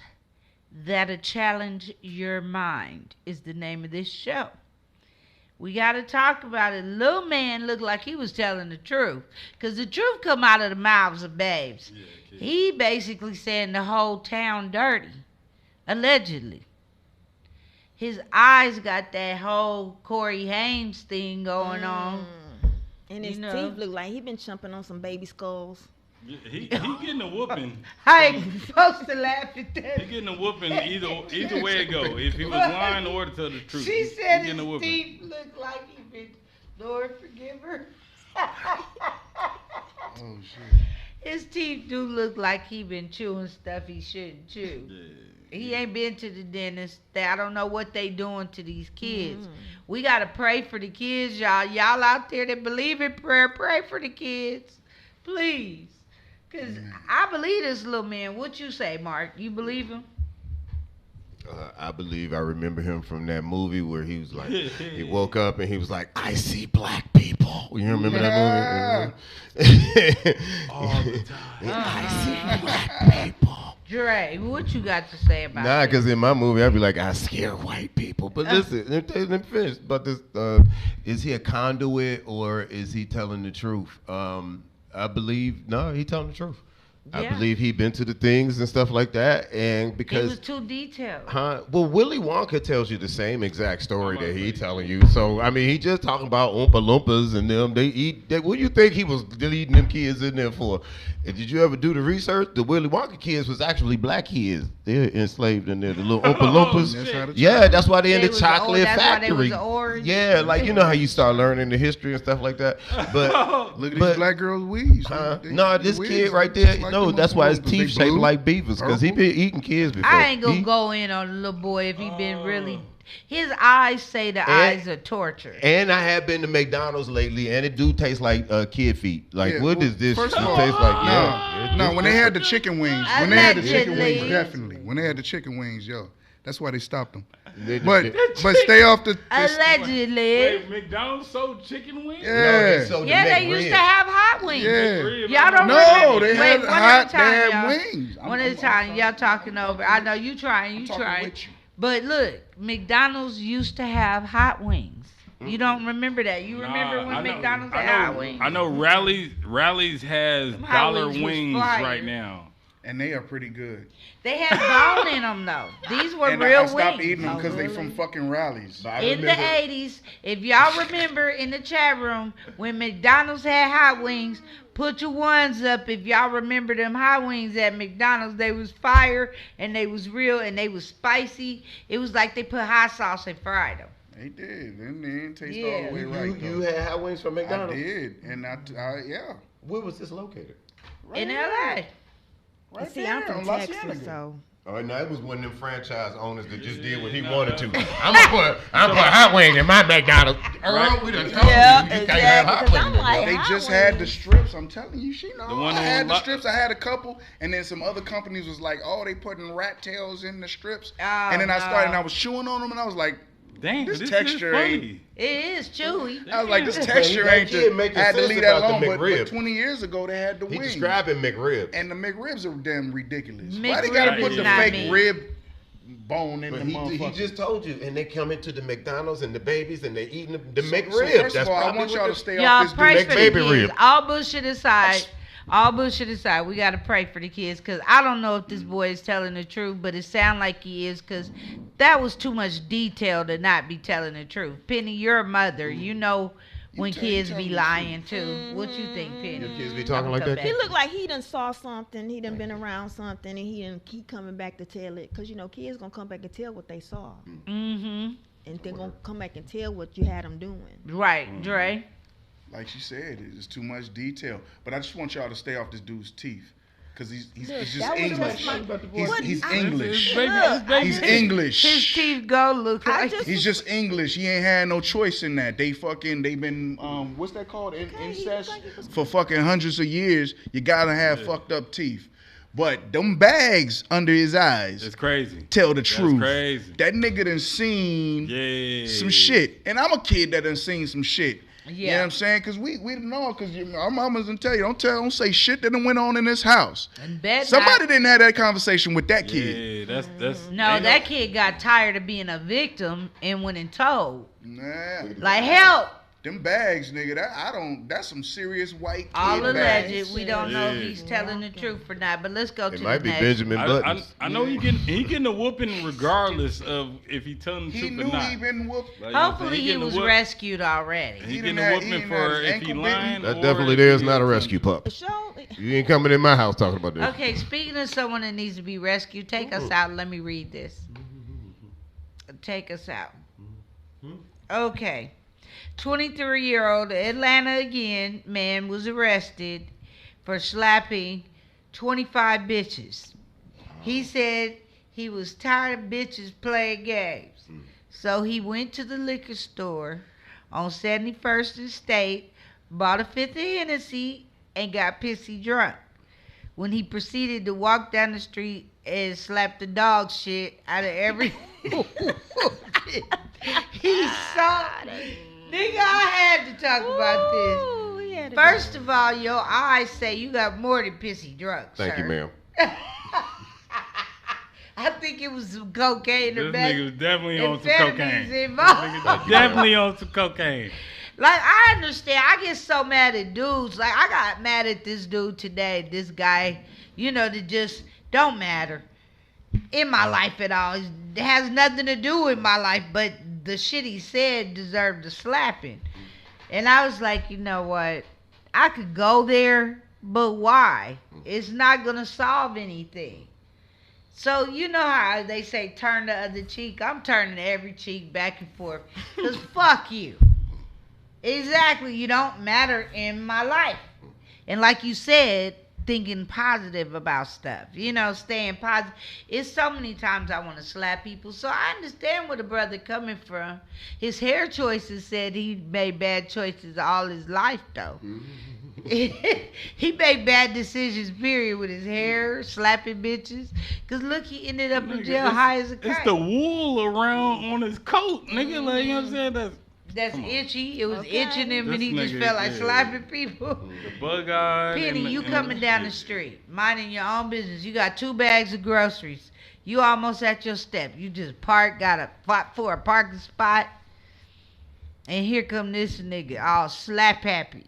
that'll challenge your mind is the name of this show. We got to talk about it. Little man looked like he was telling the truth, because the truth come out of the mouths of babes. Yeah, He basically saying the whole town dirty, allegedly. His eyes got that whole Corey Haim thing going on. And his teeth look like he been jumping on some baby skulls. Yeah, he getting a whooping. I ain't supposed to laugh at that. He getting a whooping either way it go. If he was lying or to tell the truth. She he said getting a his whooping. teeth look like he been, Lord forgive her. Oh shit. His teeth do look like he been chewing stuff he shouldn't chew. He ain't been to the dentist. I don't know what they doing to these kids. We got to pray for the kids, y'all. Y'all out there that believe in prayer, pray for the kids. Please. Because I believe this little man. What you say, Mark? You believe him? I believe I remember him from that movie where he was like, he woke up and he was like, I see black people. You remember that movie? All the time. I see black people. Dre, what you got to say about Nah, that? because in my movie, I'd be like, I scare white people. But listen, let me finish. But this, is he a conduit or is he telling the truth? I believe, no, he telling the truth. I Yeah. believe he been to the things and stuff like that. And It because was too detailed. Well, Willy Wonka tells you the same exact story that he telling you. So, I mean, he just talking about Oompa Loompas and them. They eat. What do you think he was deleting them kids in there for? And did you ever do the research? The Willy Wonka kids was actually black kids. They're enslaved in there. The little Oompa Loompas. Yeah, that's why they in the chocolate factory. Yeah, like you know how you start learning the history and stuff like that. But look at these black girls' weeds. No, this kid right there. No, that's why his teeth shaped like beavers because he been eating kids before. I ain't gonna go in on the little boy if he been really. His eyes say the eyes are torture. And I have been to McDonald's lately, and it do taste like kid feet. Like, Yeah, what well, does this first taste of all, like? No, when they had the chicken wings, Allegedly. definitely. When they had the chicken wings, yo, that's why they stopped them. But stay off the. Allegedly. Wait, McDonald's sold chicken wings? Yeah. They used to have hot wings. Yeah. Y'all don't No, remember? they had one hot. at a time, They had y'all. wings. One at a time. Y'all talking over. I know you trying. But look, McDonald's used to have hot wings. You don't remember that? You remember when McDonald's had hot wings? I know Rally's has dollar wings was wings fire. right now. And they are pretty good. They had bone in them though. These were And real I stopped wings. eating them because they from fucking Rallies. In the 80s, if y'all remember in the chat room, when McDonald's had hot wings, put your ones up if y'all remember them hot wings at McDonald's. They was fire and they was real and they was spicy. It was like they put hot sauce and fried them. They did. And they didn't taste all the way right. You had hot wings from McDonald's? I did. And yeah. Where was this located? In L.A. Right See, there I'm from on La Texas, Cienega. so. Oh, no, it was one of them franchise owners that just did what he wanted to. I'm gonna put hot wings in my McDonald's. Earl, we done told you can't have hot wings. They just had the strips. I'm telling you, she know. The one I had the on strips. I had a couple, and then some other companies was like, "Oh, they putting rat tails in the strips." And then I started, and I was chewing on them, and I was like, "Dang, this is texture funny." ain't." It is chewy. I was like, this texture ain't. I had to leave that alone. But 20 years ago, they had the wings. He describing McRibs. And the McRibs are damn ridiculous. McRib Why they gotta put is the not fake me. rib bone in But the he motherfucker? just told you, and they come into the McDonald's and the babies, and they eating the McRibs. So first That's of all, I probably want what y'all the- to stay Y'all off this pray for the baby kids. rib. All bullshit aside, we got to pray for the kids because I don't know if this boy is telling the truth, but it sounds like he is because that was too much detail to not be telling the truth. Penny, you're a mother. You know when kids be lying too. What you think, Penny? Your kids be talking like that? He looked like he done saw something. He done been around something, and he done keep coming back to tell it. Cause you know kids gonna come back and tell what they saw, Mm-hmm. and they're gonna come back and tell what you had them doing. Right, Dre. Like she said, it's too much detail. But I just want y'all to stay off this dude's teeth. Because he's Look, just that was English. just He's I- English. Look, He's English. His teeth go look like He's just English. He ain't had no choice in that. They been what's that called? Incest for fucking hundreds of years. You gotta have fucked up teeth. But them bags under his eyes. It's crazy. Tell the truth. Crazy. That nigga done seen some shit. And I'm a kid that done seen some shit. You know what I'm saying? Because we know, because our mamas done tell you, don't say shit that done went on in this house. Somebody didn't have that conversation with that kid. Yeah, that's No, that kid got tired of being a victim and went and told. Nah. Like, help. Them bags, nigga, that's some serious white kid All bags. alleged. We don't know if he's telling the truth or not, but let's go to might the be next. Benjamin Buttons. I know he getting a whooping regardless of if he telling the He truth knew or not. he been whooped. Like, Hopefully he he getting a was whoop- rescued already. He getting a whooping for if he lying. That or definitely if there is he not a is- rescue pup. You ain't coming in my house talking about this. Okay, speaking of someone that needs to be rescued, take us out. Let me read this. Take us out. Okay. 23-year-old Atlanta again man was arrested for slapping 25 bitches. He said he was tired of bitches playing games. So he went to the liquor store on 71st and State, bought a fifth of Hennessy, and got pissy drunk. When he proceeded to walk down the street and slap the dog shit out of every... he saw... Nigga, I had to talk about this. First of all, your eyes say you got more than pissy drunk, Thank sir. you, ma'am. I think it was some cocaine or This nigga was definitely on some amphetamines cocaine. involved. This nigga definitely on some cocaine. Like, I understand. I get so mad at dudes. Like, I got mad at this dude today. This guy, that just don't matter in my life at all. It has nothing to do with my life, but the shit he said deserved a slapping. And I was like, you know what? I could go there, but why? It's not going to solve anything. So you know how they say turn the other cheek? I'm turning every cheek back and forth. Because fuck you. Exactly. You don't matter in my life. And like you said, thinking positive about stuff, staying positive. It's so many times I want to slap people. So I understand where the brother coming from. His hair choices said he made bad choices all his life, though. He made bad decisions, period, with his hair, slapping bitches. Because look, he ended up in jail high as a kite. It's the wool around on his coat, nigga. Like, you know what I'm saying? That's itchy. It was itching him, and he just felt like slapping people. The bug eye. Penny, you coming down the street, minding your own business. You got 2 bags of groceries. You almost at your step. You just got a fought for a parking spot, and here come this nigga, all slap happy.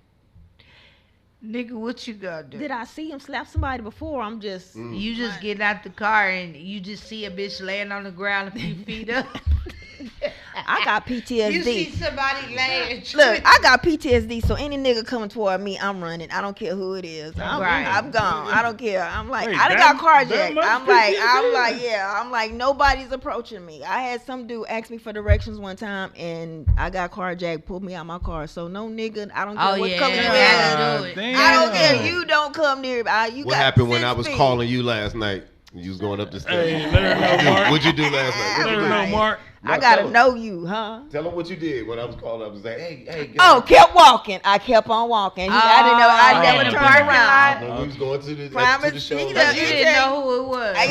Nigga, what you gonna do? Did I see him slap somebody before? I'm just... You just get out the car and you just see a bitch laying on the ground a few feet up. I got PTSD. You see somebody laying. Look, I got PTSD, so any nigga coming toward me, I'm running. I don't care who it is. I'm gone. I don't care. I'm like, Wait, I done got carjacked. I'm like, nobody's approaching me. I had some dude ask me for directions one time, and I got carjacked, pulled me out my car. So no nigga, I don't care what's coming around. I don't care. You don't come near. What happened when I was calling you last night? You was going up the stairs. Hey, let her know, Mark. What'd you do last night? Let her know, Mark. I gotta know you, huh? Tell him what you did when I was calling up and saying, hey. Kept walking. I kept on walking. I didn't know. I never turned around. When we was going to the show. You didn't know who it was. I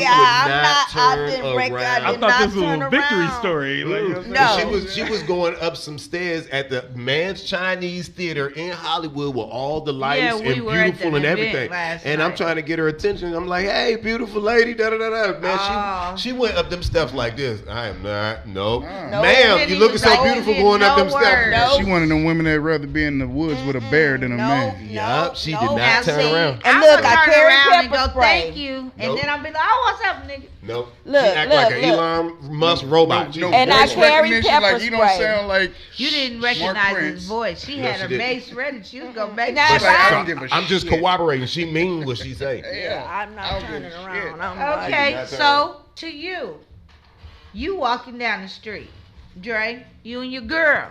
thought this was a victory story. No. She was going up some stairs at the Man's Chinese Theater in Hollywood with all the lights and beautiful and everything. And I'm trying to get her attention. I'm like, hey, beautiful lady, da-da-da-da. Man, she went up them steps like this. I am not. Nope. Ma'am, you looking so beautiful going up them steps. She one of them women that'd rather be in the woods with a bear than a man. Yup, she did not turn around. And look, I carry around and pepper go, spray. thank you. And then I'll be like, oh, what's up, nigga? Nope. Look, she act like an Elon Musk robot. And I carry pepper like, you don't spray. sound like you didn't recognize his voice. She had her base ready. She was gonna make I'm just cooperating. She mean what she say. Yeah, I'm not turning around. Okay, so to you walking down the street, Dre, you and your girl.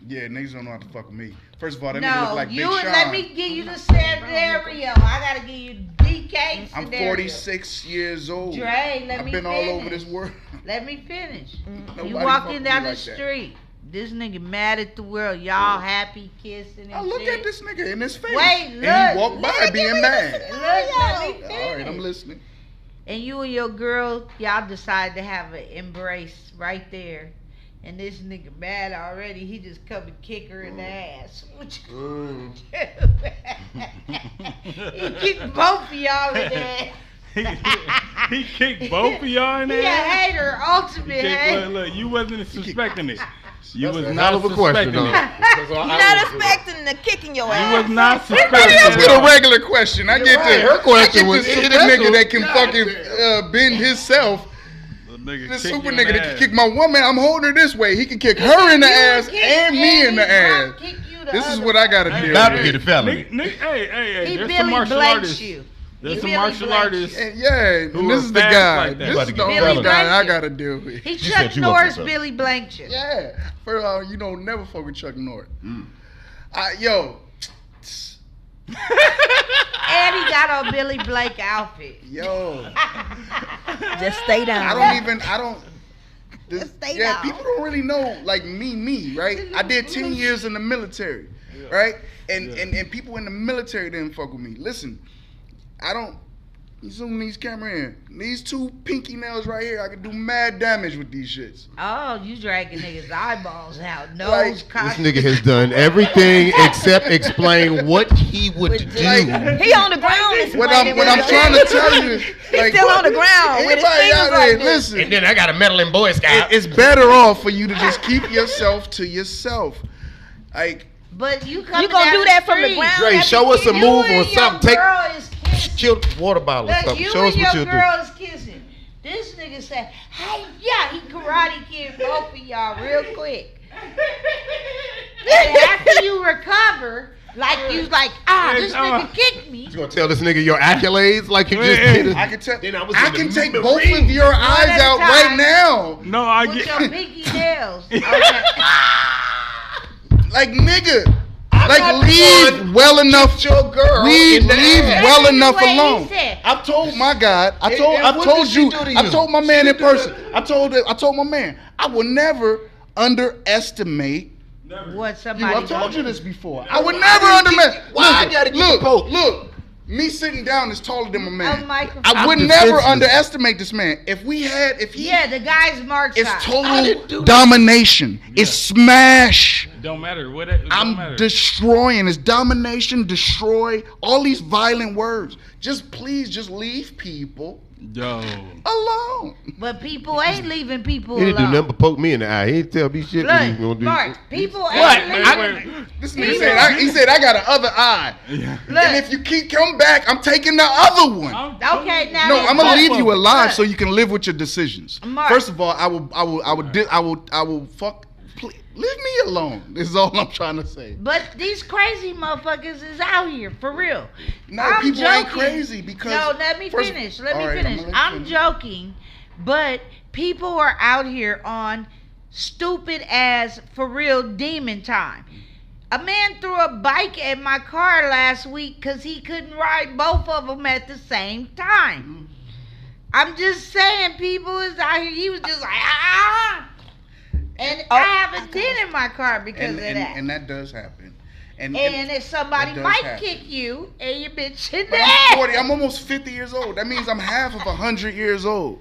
Yeah, niggas don't know how to fuck with me. First of all, that nigga look like Big Sean. Let me give you the scenario. I gotta give you DK I'm scenario. 46 years old. Dre, I've been all over this world. Let me finish. Nobody You walking fuck down me the like that. street. This nigga mad at the world. Y'all happy kissing and I look shit. at this nigga in his face. Wait, look. And he walked by being mad. Look, let me finish. All right, I'm listening. And you and your girl, y'all decide to have an embrace right there. And this nigga mad already. He just come and kick her in the ass. What you gonna do? He kicked both of y'all in the ass. He kicked both of y'all in the He a ass? hater, ultimate hater. Look, you wasn't suspecting it. You was a not hell of a question, suspecting it. You're not expecting the kicking your ass. You was not Let me suspecting ask it. you a regular question. I get this. Her question was I get this super nigga that can fucking bend himself. This super nigga that can kick my woman. I'm holding her this way. He can kick her in the ass and me in the ass. This is what I gotta do. About to get a felony. Hey, He there's Billy some martial Blanks artists. you. There's He some Billy martial Blanks artists. Yeah, and who this are is the fast guy. like that. This is the Billy only guy I Blanks gotta deal with. He She Chuck said you Norris want some. Billy Blanks you. Yeah. First of all, you don't never fuck with Chuck Norris. And he got on Billy Blank outfit. Yo. Just stay down. Stay down. People don't really know, like me, right? I did 10 years in the military, right? And people in the military didn't fuck with me. Listen, you zoom these camera in. These two pinky nails right here, I can do mad damage with these shits. Oh, you dragging niggas' eyeballs out. Nose, Like, This costume. nigga has done everything except explain what he would do. He on the ground. What I'm trying to tell you is, like, He's still on the ground with his anybody fingers out like there, this. listen. And then I got a medal in Boy Scout. It's better off for you to just keep yourself to yourself. Like, But you You gonna do that from the ground? Dre, show us a You move and or your something. Take girl is kissing. chill water bottle or Look, something. you Show us and what your you'll do. girl is kissing. This nigga said, hey, yeah, he karate kid both of y'all real quick. And after you recover, like you like, this nigga kicked me. You gonna tell this nigga your accolades like you just did? I can tell. Then I was I in the can take Marines. both of your eyes at a out time. right now. No, I With get. your pinky nails. Okay. Like, nigga, I leave well enough. Your girl Leave well enough Wait, he alone. said- I told my God. I And told what did she you. do to I you? told my man She in did person. I told my man. I will never underestimate. What somebody I've told gonna you do. this before. I would never underestimate. Why I gotta get the Pope? Look. Me sitting down is taller than my man. Michael. I would I'm never defenseless. underestimate this man. If he, Yeah, the guy's Mark's it's side. total domination. It's smash. Don't matter what it don't I'm matter. destroying. It's domination, destroy, all these violent words. Please leave people Yo. alone. But people ain't leaving people He didn't do alone. nothing but poke me in the eye. He didn't tell me shit what he was Look, gonna do. Mark, people What? ain't leaving. This nigga said, he said, I got an other eye. Look. And if you keep coming back, I'm taking the other one. Okay, now No, I'm gonna leave you alive Look. so you can live with your decisions. Mark. First of all, I will fuck. Please, leave me alone. This is all I'm trying to say. But these crazy motherfuckers is out here for real. No, I'm people joking. ain't crazy because. No, let me first- finish. all right, I'm gonna let you I'm finish. joking, but people are out here on stupid ass for real demon time. A man threw a bike at my car last week because he couldn't ride both of them at the same time. I'm just saying, people is out here. He was just like, ah. And I have a dent in my car because of that. And that does happen. And if somebody that does might happen. kick you and your bitch in But the I'm ass. 40. I'm almost 50 years old. That means I'm half of 100 years old.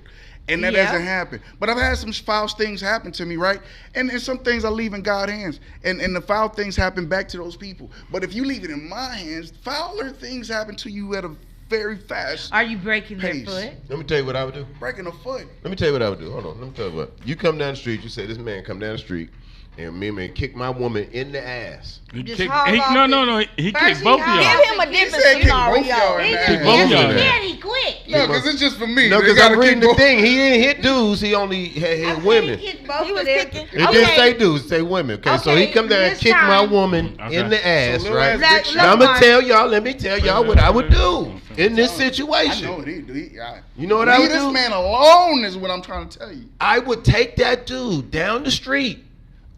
And that Yeah. doesn't happen. But I've had some foul things happen to me, right? And some things I leave in God's hands. And the foul things happen back to those people. But if you leave it in my hands, fouler things happen to you at a very fast Are you breaking their pace. foot? Let me tell you what I would do. Breaking a foot. Let me tell you what I would do. Hold on. Let me tell you what. You come down the street. You say this man come down the street, and me man kick my woman in the ass. He Just kicked, haul off no. He First kicked he both of hauled y'all. off Give him a the different He said kick scenario. both y'all in the He ass. both of y'all. just can't. He quit. No, because it's just for me. No, They because gotta I'm reading kick the both- thing. He didn't hit dudes. He only hit women. He kicked both He was of them. kicking. It didn't say dudes, say women. Okay, so he Okay, come down and this kick my time- woman Okay. in the ass, So little right? ass Let- dick Now let I'm gonna Mark- tell y'all. Let me tell y'all what I would do in this I situation. know it. You know what I would Leave this do? man alone is what I'm trying to tell you. I would take that dude down the street,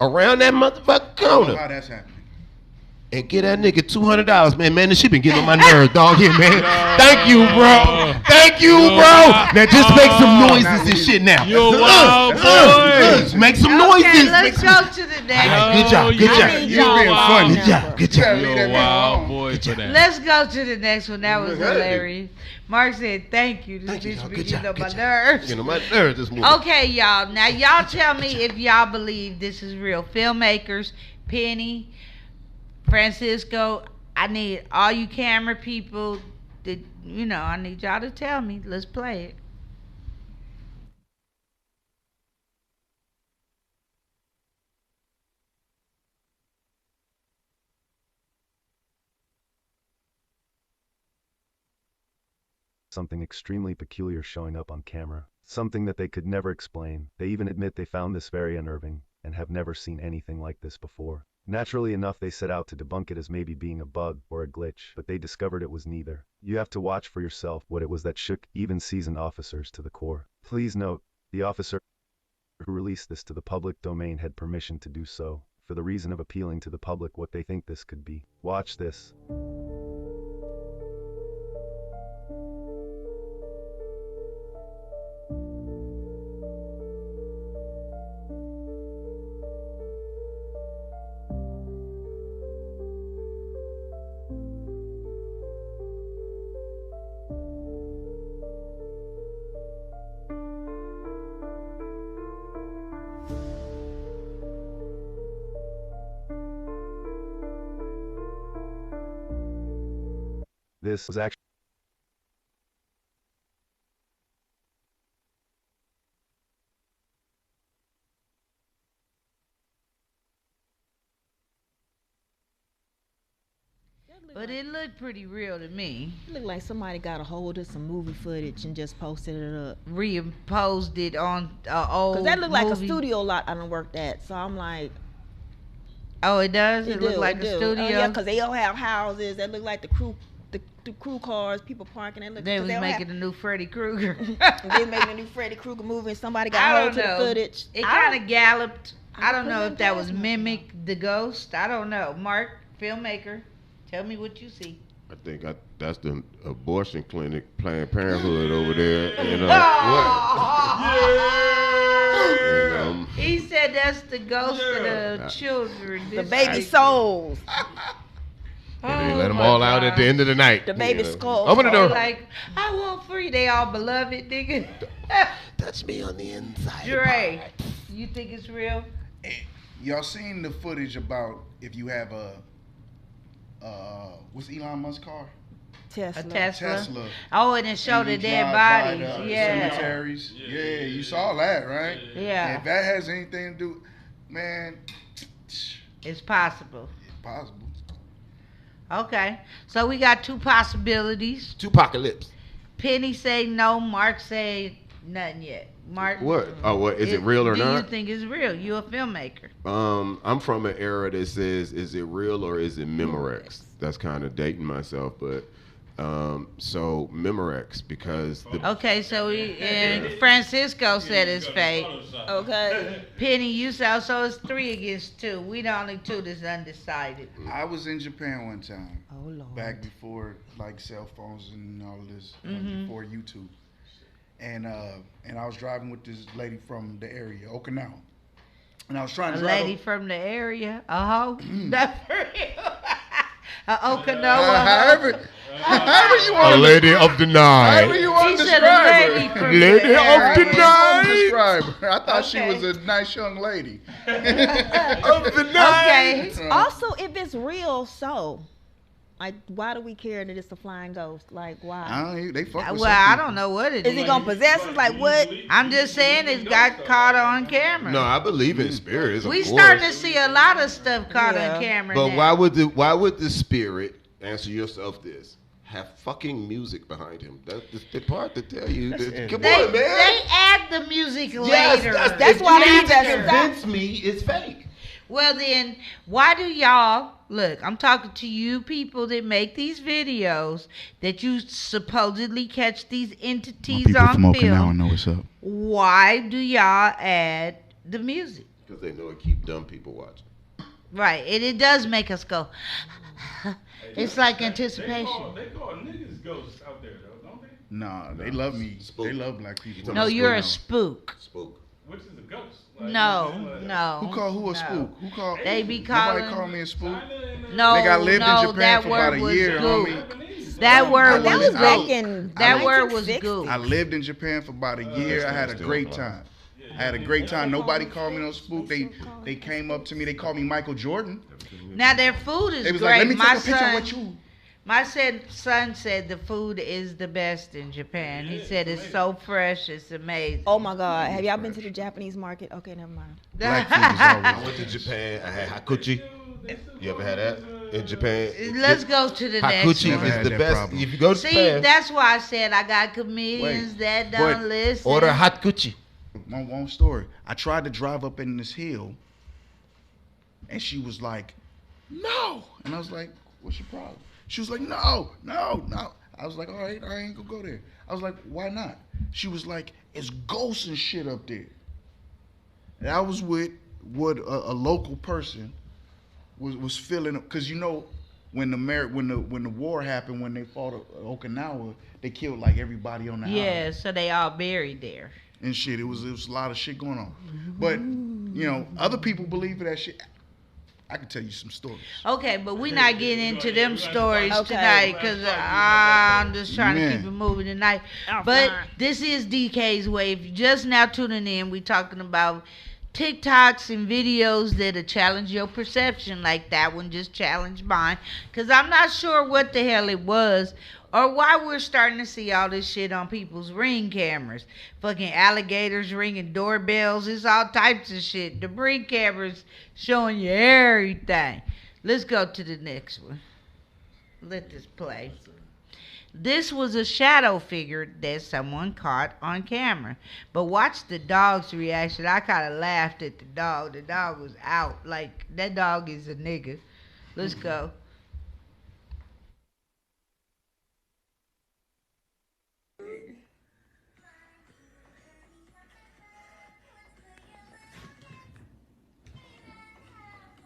around that motherfucking I don't know corner, how that's happening. and get that nigga $200. Man, this shit been getting on my nerves, dog. Here, man. Thank you, bro. Thank you, bro. Now just make some noises and shit now. You a wild boy. Make some Okay, noises. let's go to the next. All right, good job. Good you- job. need You're y'all being wild funny. Good job. Good You gotta job. leave You that a man wild alone. boy for that. Let's go to the next one. That was Good. hilarious. Mark said, "Thank you. This Thank you, bitch y'all. be Good getting job. on my Good job. nerves." You know, my nerves this movie. Okay, y'all. Now y'all tell me if y'all believe this is real. Filmmakers, Penny, Francisco. I need all you camera people. I need y'all to tell me. Let's play it. Something extremely peculiar showing up on camera, something that they could never explain. They even admit they found this very unnerving, and have never seen anything like this before. Naturally enough, they set out to debunk it as maybe being a bug or a glitch, but they discovered it was neither. You have to watch for yourself what it was that shook even seasoned officers to the core. Please note, the officer who released this to the public domain had permission to do so, for the reason of appealing to the public what they think this could be. Watch this. This was actually But it looked pretty real to me. It looked like somebody got a hold of some movie footage and just posted it up. Reimposed it on old. Cause that looked like a movie. studio lot I done worked at. So I'm like, Oh, it does. It looked like a studio. Yeah, cause they all have houses that look like the crew cars, people parking. They look. They 'cause was all making have, a new Freddy Krueger. they making a new Freddy Krueger movie, and somebody got I hold don't to know. the footage. It kind of galloped. I don't put know them if that was gas masks mimic the ghost. I don't know. Mark, filmmaker. Tell me what you see. I think that's the abortion clinic, Planned Parenthood over there. He said that's the ghost of the children. The baby souls. And they let them all out at the end of the night. The baby skulls. Open the door. Like, I want free. They all beloved, nigga. Touch me on the inside. Dre, you think it's real? Y'all seen the footage about if you have what's Elon Musk's car? A Tesla. Tesla. Oh, and it showed the dead drive by bodies. the Yeah. cemeteries. Yeah, you saw that, right? Yeah. If that has anything to do, man, it's possible. It's possible. Okay, so we got two possibilities. Two apocalypse. Penny say no. Mark say nothing yet. Mark, What? Oh, what? Is it real or do not? you think it's real? You a filmmaker. I'm from an era that says, is it real or is it Memorex? That's kind of dating myself, but so Memorex because the Okay, so and Francisco said it's fake. Okay. Penny, you said so it's 3 against 2. We the only 2 that's undecided. I was in Japan one time. Oh Lord. Back before like cell phones and all of this, before YouTube. And I was driving with this lady from the area, Okinawa. And I was trying to A drive lady up- from the area. That's for real. Okinawa. However you want a to lady of the night. However you want He to said describe a her. lady from Lady the of area. the night. Describe her. I thought she Okay. was a nice young lady. Of the night. Okay. Also, if it's real, so like, why do we care that it's a flying ghost? Like, why? They fuck with Well, some I people. don't know what it Is is. he gonna possess us? Like, what? I'm just saying it got caught on camera. No, I believe in spirits. We of starting to course. see a lot of stuff caught Yeah. on camera But now. why would the spirit answer yourself this? Have fucking music behind him. That's the part to tell you. Come They, on, man. they add the music Yes, later. That's why you we need to just convince me it's fake. Well then, why do y'all look? I'm talking to you people that make these videos that you supposedly catch these entities on film. know what's up. Why do y'all add the music? Because they know it keep dumb people watching. Right, and it does make us go. It's like anticipation. They call niggas ghosts out there, though, don't they? Nah, they love me. Spook. They love black people. No, you're a spook. Spook. Which is a ghost? Like, No, like, no. Who called who a no. spook? Who called? They be Nobody calling. called me a spook. No, Nigga, I lived no, in Japan that for word about a was year, goop. homie. That word That was was back goop. in That word was 1960. goop. I lived in Japan for about a year. I had a great time. I had a great time. Nobody called me no spook. They came up to me. They called me Michael Jordan. Now their food is They was great. like, "Let me my take a picture son, with you." My son said the food is the best in Japan. He said it's so fresh, it's amazing. Oh my God! Have y'all been to the Japanese market? Okay, never mind. Black food is always. I went to Japan. I had hakuchi. You ever had that in Japan? Let's go to the next Hakuchi one. Never is had the that best. problem. If you go to See, Japan, that's why I said I got comedians that but don't listen. order hakuchi. One story. I tried to drive up in this hill, and she was like, "No," and I was like, "What's your problem?" She was like, "No, no, no." I was like, "All right, I ain't gonna go there." I was like, "Why not?" She was like, "It's ghosts and shit up there." And I was with what a local person was feeling, because you know when the war happened, when they fought Okinawa, they killed like everybody on the island. Yeah, so they all buried there. And shit. It was a lot of shit going on. But, you know, other people believe in that shit. I can tell you some stories. Okay, but we're not getting into them stories Okay. tonight because I'm just trying to keep Man. it moving tonight. Oh, But fine. this is DK's Way. If you're just now tuning in, we're talking about TikToks and videos that'll challenge your perception, like that one just challenged mine. Because I'm not sure what the hell it was or why we're starting to see all this shit on people's Ring cameras. Fucking alligators ringing doorbells. It's all types of shit. The Ring cameras showing you everything. Let's go to the next one. Let this play. This was a shadow figure that someone caught on camera. But watch the dog's reaction. I kind of laughed at the dog. The dog was out. Like, that dog is a nigga. Let's go.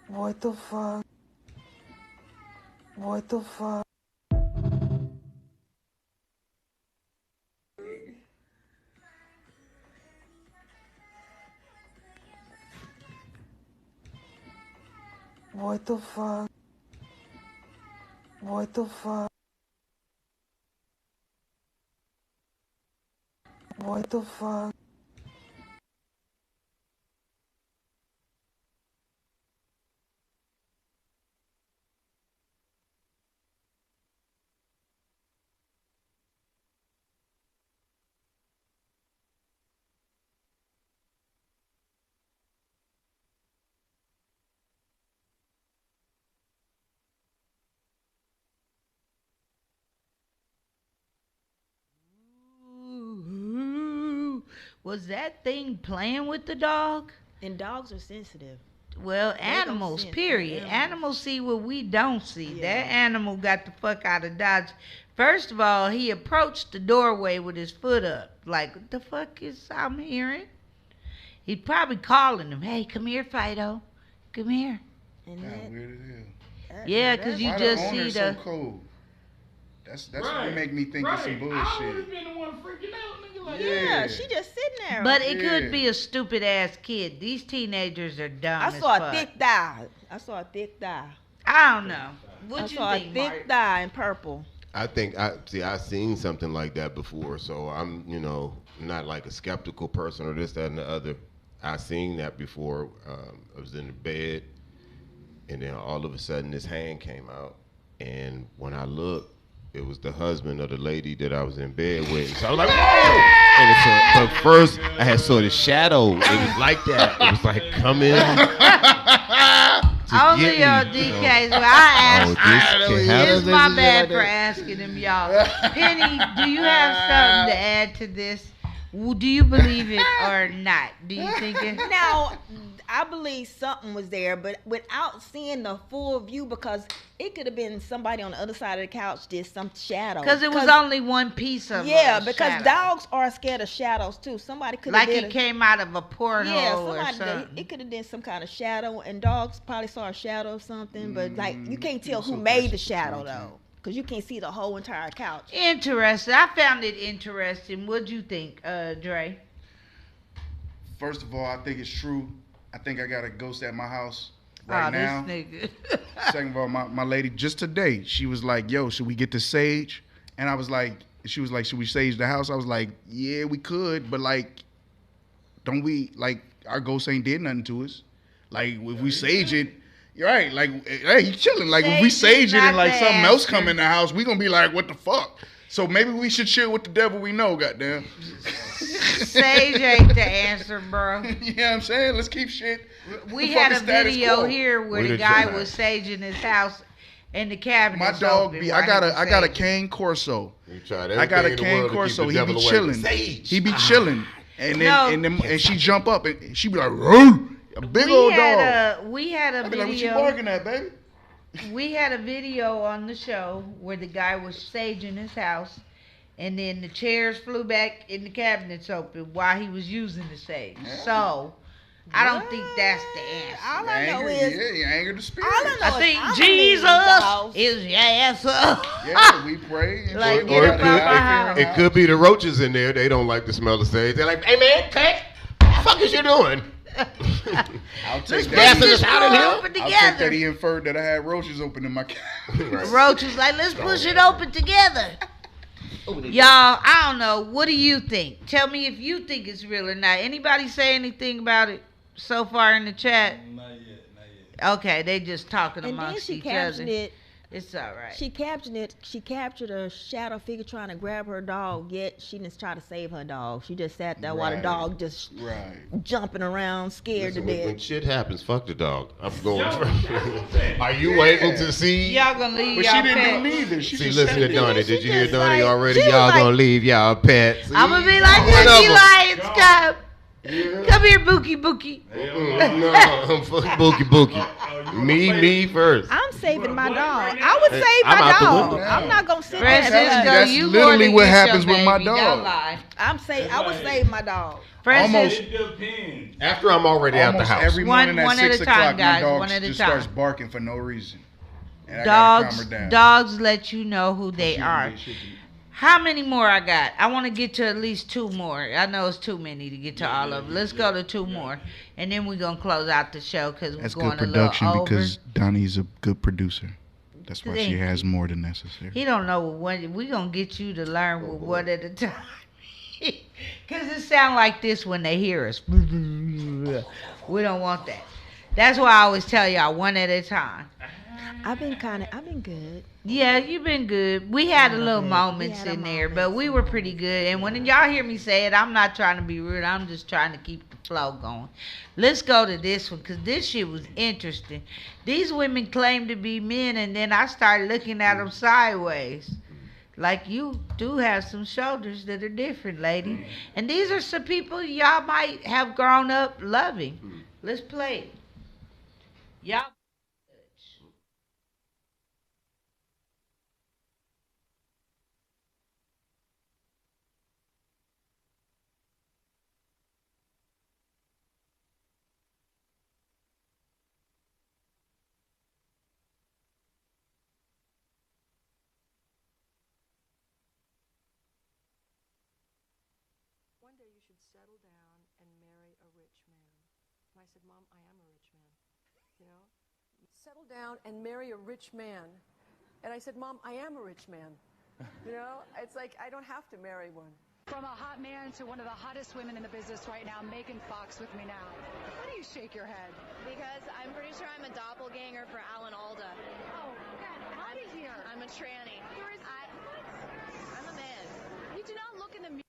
What the fuck? What the fuck? What the fuck? What the fuck? What the fuck? Was that thing playing with the dog? And dogs are sensitive. Well, animals, period. Animals see what we don't see. Yeah. That animal got the fuck out of Dodge. First of all, he approached the doorway with his foot up. Like, what the fuck is I'm hearing? He probably calling him, hey, come here, Fido. Come here. And that weird as hell. Yeah, because you Why just the see owner's the... so cold? That's Right. what make me think of some I bullshit. always been the one freaking out, nigga. Like, Yeah, she just sitting there. But it could be a stupid ass kid. These teenagers are dumb I as saw fuck. a thick thigh. I saw a thick thigh. I don't know. What I you saw think, a thick Mark? thigh in purple. I think I've seen something like that before, so I'm not like a skeptical person or this, that, and the other. I seen that before. I was in the bed, and then all of a sudden this hand came out, and when I looked, it was the husband of the lady that I was in bed with. So I was like, whoa! And but first I had saw the shadow. It was like that. It was like coming. Only on DK's. Well, I asked. This It's my bad for asking him, y'all. Penny, do you have something to add to this? Do you believe it or not? Do you think it? Now, I believe something was there, but without seeing the full view, because it could have been somebody on the other side of the couch did some shadow. Because it was only one piece of because shadow. dogs are scared of shadows too. Somebody could have Like it came out of a porthole or something. It could have been some kind of shadow, and dogs probably saw a shadow or something. But like you can't tell who made the shadow though, because you can't see the whole entire couch. Interesting. I found it interesting. What'd you think, Dre? First of all, I think it's true. I think I got a ghost at my house right now. This nigga. Second of all, my lady just today, she was like, yo, should we get the sage? And I was like, she was like, should we sage the house? I was like, yeah, we could, but like, don't we, like, our ghost ain't did nothing to us. Like, if we sage it, you're right, like, hey, you chilling. Like, if we sage it and like something else come in the house, we gonna be like, what the fuck? So maybe we should chill with the devil we know, goddamn. Sage ain't the answer, bro. You know what I'm saying? Let's keep shit. We had a video quo. here where the guy was saging his house and the cabinet. My dog be. I got a cane Corso. I got a cane Corso. He be chilling. He be chilling, and she jump up and she be like, "Roo!" A big old dog. We had a I be video. like, what you barking at, baby? We had a video on the show where the guy was saging his house, and then the chairs flew back and the cabinets open while he was using the sage. Yeah. So, I don't think that's the answer. All I know is, you angered the spirit. I think Jesus is your answer. Yeah, we pray. Like, get up out my house. It could be the roaches in there. They don't like the smell of sage. They're like, hey man, Tex, what the fuck is you doing? I'll take that. I'll take that he inferred that I had roaches open in my cabinet. Roaches like, let's push it open together. Y'all, I don't know. What do you think? Tell me if you think it's real or not. Anybody say anything about it so far in the chat? Not yet. Okay, they just talking and amongst then she each captioned other. It. It's all right. She captioned it. She captured a shadow figure trying to grab her dog, yet she didn't try to save her dog. She just sat there while the dog just jumping around, scared to death. When shit happens, fuck the dog. I'm going. Are you waiting to see? Y'all gonna leave but y'all she didn't pets. do neither. She See, just listen to said Donnie. it. Did you hear just Donnie like- already? she was Y'all like- gonna leave y'all pets. I'm gonna be like, Lucky Lions, come. Come here, Bookie. No, I'm fucking Bookie. Me first. I'm saving my dog. I would save my dog. I'm not gonna sit there. Francisco, That's you literally gonna what get happens your with my baby. dog. Don't lie. I would save my dog. Francis, It depends. After I'm already out the Almost house. every morning One at at 6 a time, o'clock, guys. my dog One at a just time. starts barking for no reason. And I gotta calm Dogs, her down. dogs let you know who they She are. did shit to me. How many more I got? I want to get to at least 2 more. I know it's too many to get to all of them. Let's go to 2 more, and then we're gonna close out the show because we're That's going good a little production over. because Donnie's a good producer. That's why she Thank has you. more than necessary. He don't know when we gonna get you to learn with one at a time. Cause it sound like this when they hear us. We don't want that. That's why I always tell y'all one at a time. I've been good. Yeah, you've been good. We had a little moments in there, but we were pretty good. And when y'all hear me say it, I'm not trying to be rude. I'm just trying to keep the flow going. Let's go to this one because this shit was interesting. These women claim to be men, and then I started looking at them sideways. Like, you do have some shoulders that are different, lady. And these are some people y'all might have grown up loving. Let's play it. Y'all. One day you should settle down and marry a rich man. And I said, Mom, I am a rich man. You know? Settle down and marry a rich man. And I said, Mom, I am a rich man. You know? It's like I don't have to marry one. From a hot man to one of the hottest women in the business right now, Megan Fox with me now. Why do you shake your head? Because I'm pretty sure I'm a doppelganger for Alan Alda. Oh, get out of here. I'm a tranny. I'm a man. You do not look in the mirror.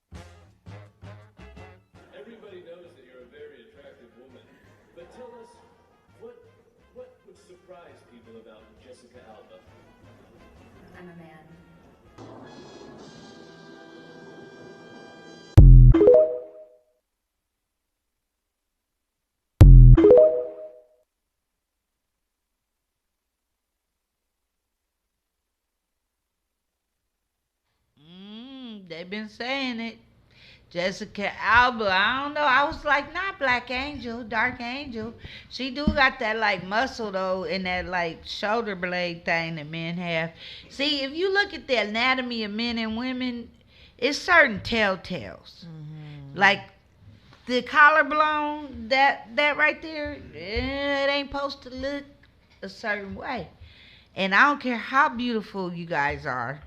Everybody knows that you're a very attractive woman, but tell us, what would surprise people about Jessica Alba? I'm a man. They've been saying it. Jessica Alba, I don't know. I was like, not Black Angel, Dark Angel. She do got that like muscle though, and that like shoulder blade thing that men have. See, if you look at the anatomy of men and women, it's certain telltales. Like the collarbone, that right there, it ain't supposed to look a certain way. And I don't care how beautiful you guys are.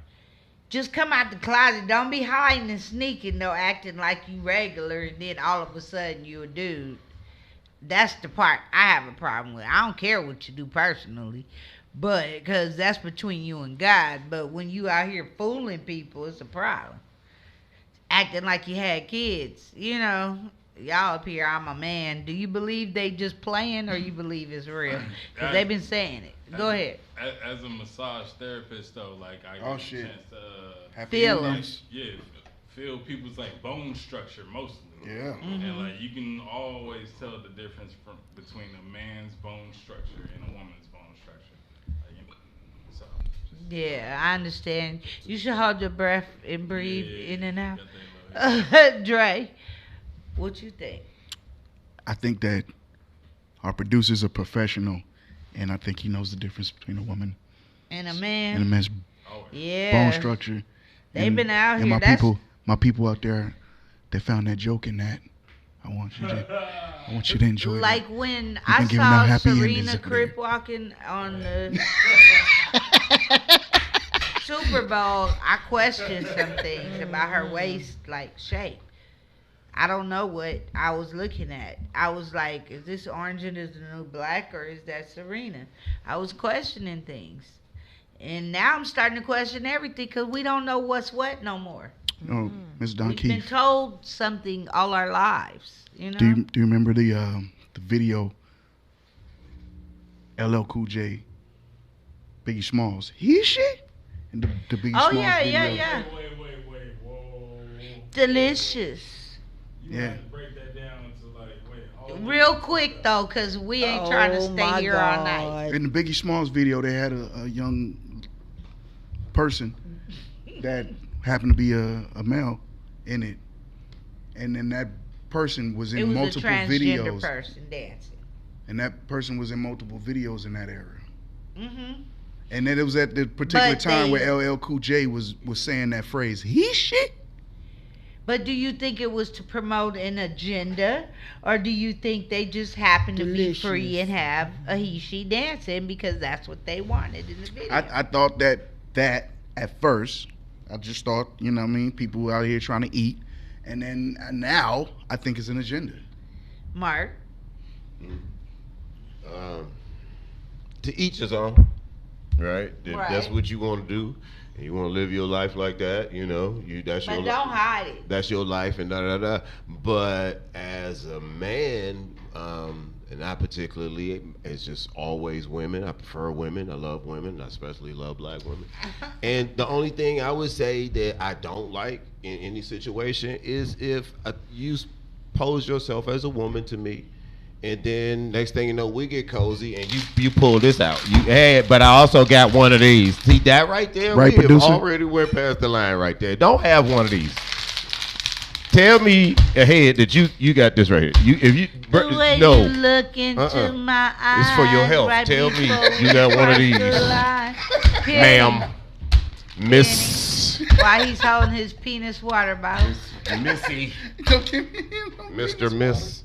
Just come out the closet. Don't be hiding and sneaking, though, acting like you regular, and then all of a sudden you a dude. That's the part I have a problem with. I don't care what you do personally, but because that's between you and God. But when you out here fooling people, it's a problem. Acting like you had kids, you know. Y'all up here, I'm a man. Do you believe they just playing, or you believe it's real? Because they've been saying it. Go ahead. As a massage therapist, though, like I get a chance to feel them. Yeah, feel people's like bone structure mostly. Yeah. And like you can always tell the difference between a man's bone structure and a woman's bone structure. So. Yeah, I understand. You should hold your breath and breathe in and out. Dre, what you think? I think that our producer's a professional, and I think he knows the difference between a woman and a man and a man's bone structure. They've been out and here. My people out there, they found that joke in that. I want you to enjoy it. Like when I saw Serena Crip walking on the Super Bowl, I questioned some things about her waist like shape. I don't know what I was looking at. I was like, is this Orange is the New Black, or is that Serena? I was questioning things. And now I'm starting to question everything because we don't know what's what no more. No, Ms. We've DAUGNE. been told something all our lives, you know? Do you remember the video LL Cool J, Biggie Smalls? He shit? And the Biggie Smalls video. Yeah. Wait, whoa. Delicious. Yeah. Break that down to like, real quick though, because we ain't trying to stay here all night. In the Biggie Smalls video, they had a young person that happened to be a male in it, and then that person was in multiple videos. It was a transgender person dancing. And that person was in multiple videos in that era. And then it was at the particular time where LL Cool J was saying that phrase, he shit. But do you think it was to promote an agenda, or do you think they just happened to be free and have a he-she dancing because that's what they wanted in the video? I thought that at first, I just thought, you know what I mean, people out here trying to eat. And then now I think it's an agenda. Mark? To each his own, right? If Right. that's what you want to do, and you want to live your life like that, you know, that's But your don't hide it. That's your life and da da da. But as a man, and I particularly, it's just always women. I prefer women. I love women. I especially love black women. And the only thing I would say that I don't like in any situation is if you pose yourself as a woman to me, and then next thing you know, we get cozy, and you pull this out. But I also got one of these. See that right there? Right, we producer? have already went past the line right there. Don't have one of these. Tell me ahead that you got this right here. The way no. you look into my eyes. It's for your health. Right Tell me before you got one of we these, cross the line. ma'am, Miss While he's holding his penis water bottles. Missy, Don't give me Mr. Miss.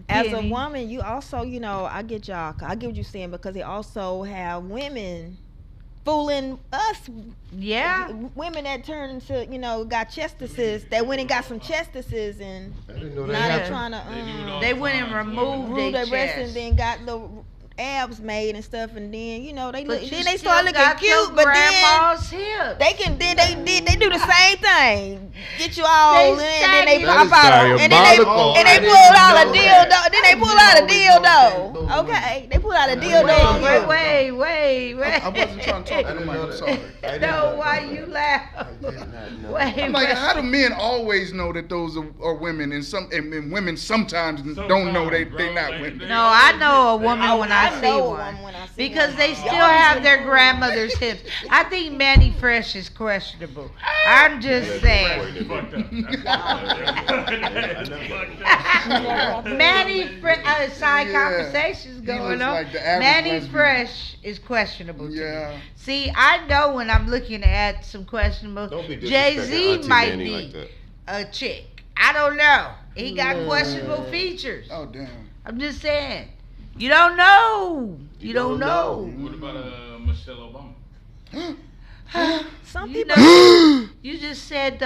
As a woman, you also, you know, I get what you're saying, because they also have women fooling us. Yeah. Women that turn into, you know, got chestises, that went and got some chestises, and now they're trying to they went and removed their their breasts and chest. then got the abs made and stuff, and then, you know, they But look, you then they still start looking got your cute, but grandma's then hips. they do the same thing. Get you all in, and then they That is pop out, and diabolical. then they pull out a dildo. Then they pull out a dildo. Okay, they pull out a dildo on you. Wait. I wasn't trying to talk to nobody. I'm sorry. No, why you laugh? I'm like, how do men always know that those are women, and women sometimes don't know they not women? No, I know a woman when I see one. Because they still have their grandmother's hips. I think Manny Fresh is questionable. I'm just saying. Manny Fresh, side conversations going on. Like the average Manny lesbian. Fresh is questionable to Yeah. me. See, I know when I'm looking at some questionable. Don't be disrespecting Jay-Z Auntie might Manny be like that. a chick. I don't know. He got questionable features. Oh damn. I'm just saying. You don't know. You don't know. What about Michelle Obama? Some You people, know, you just said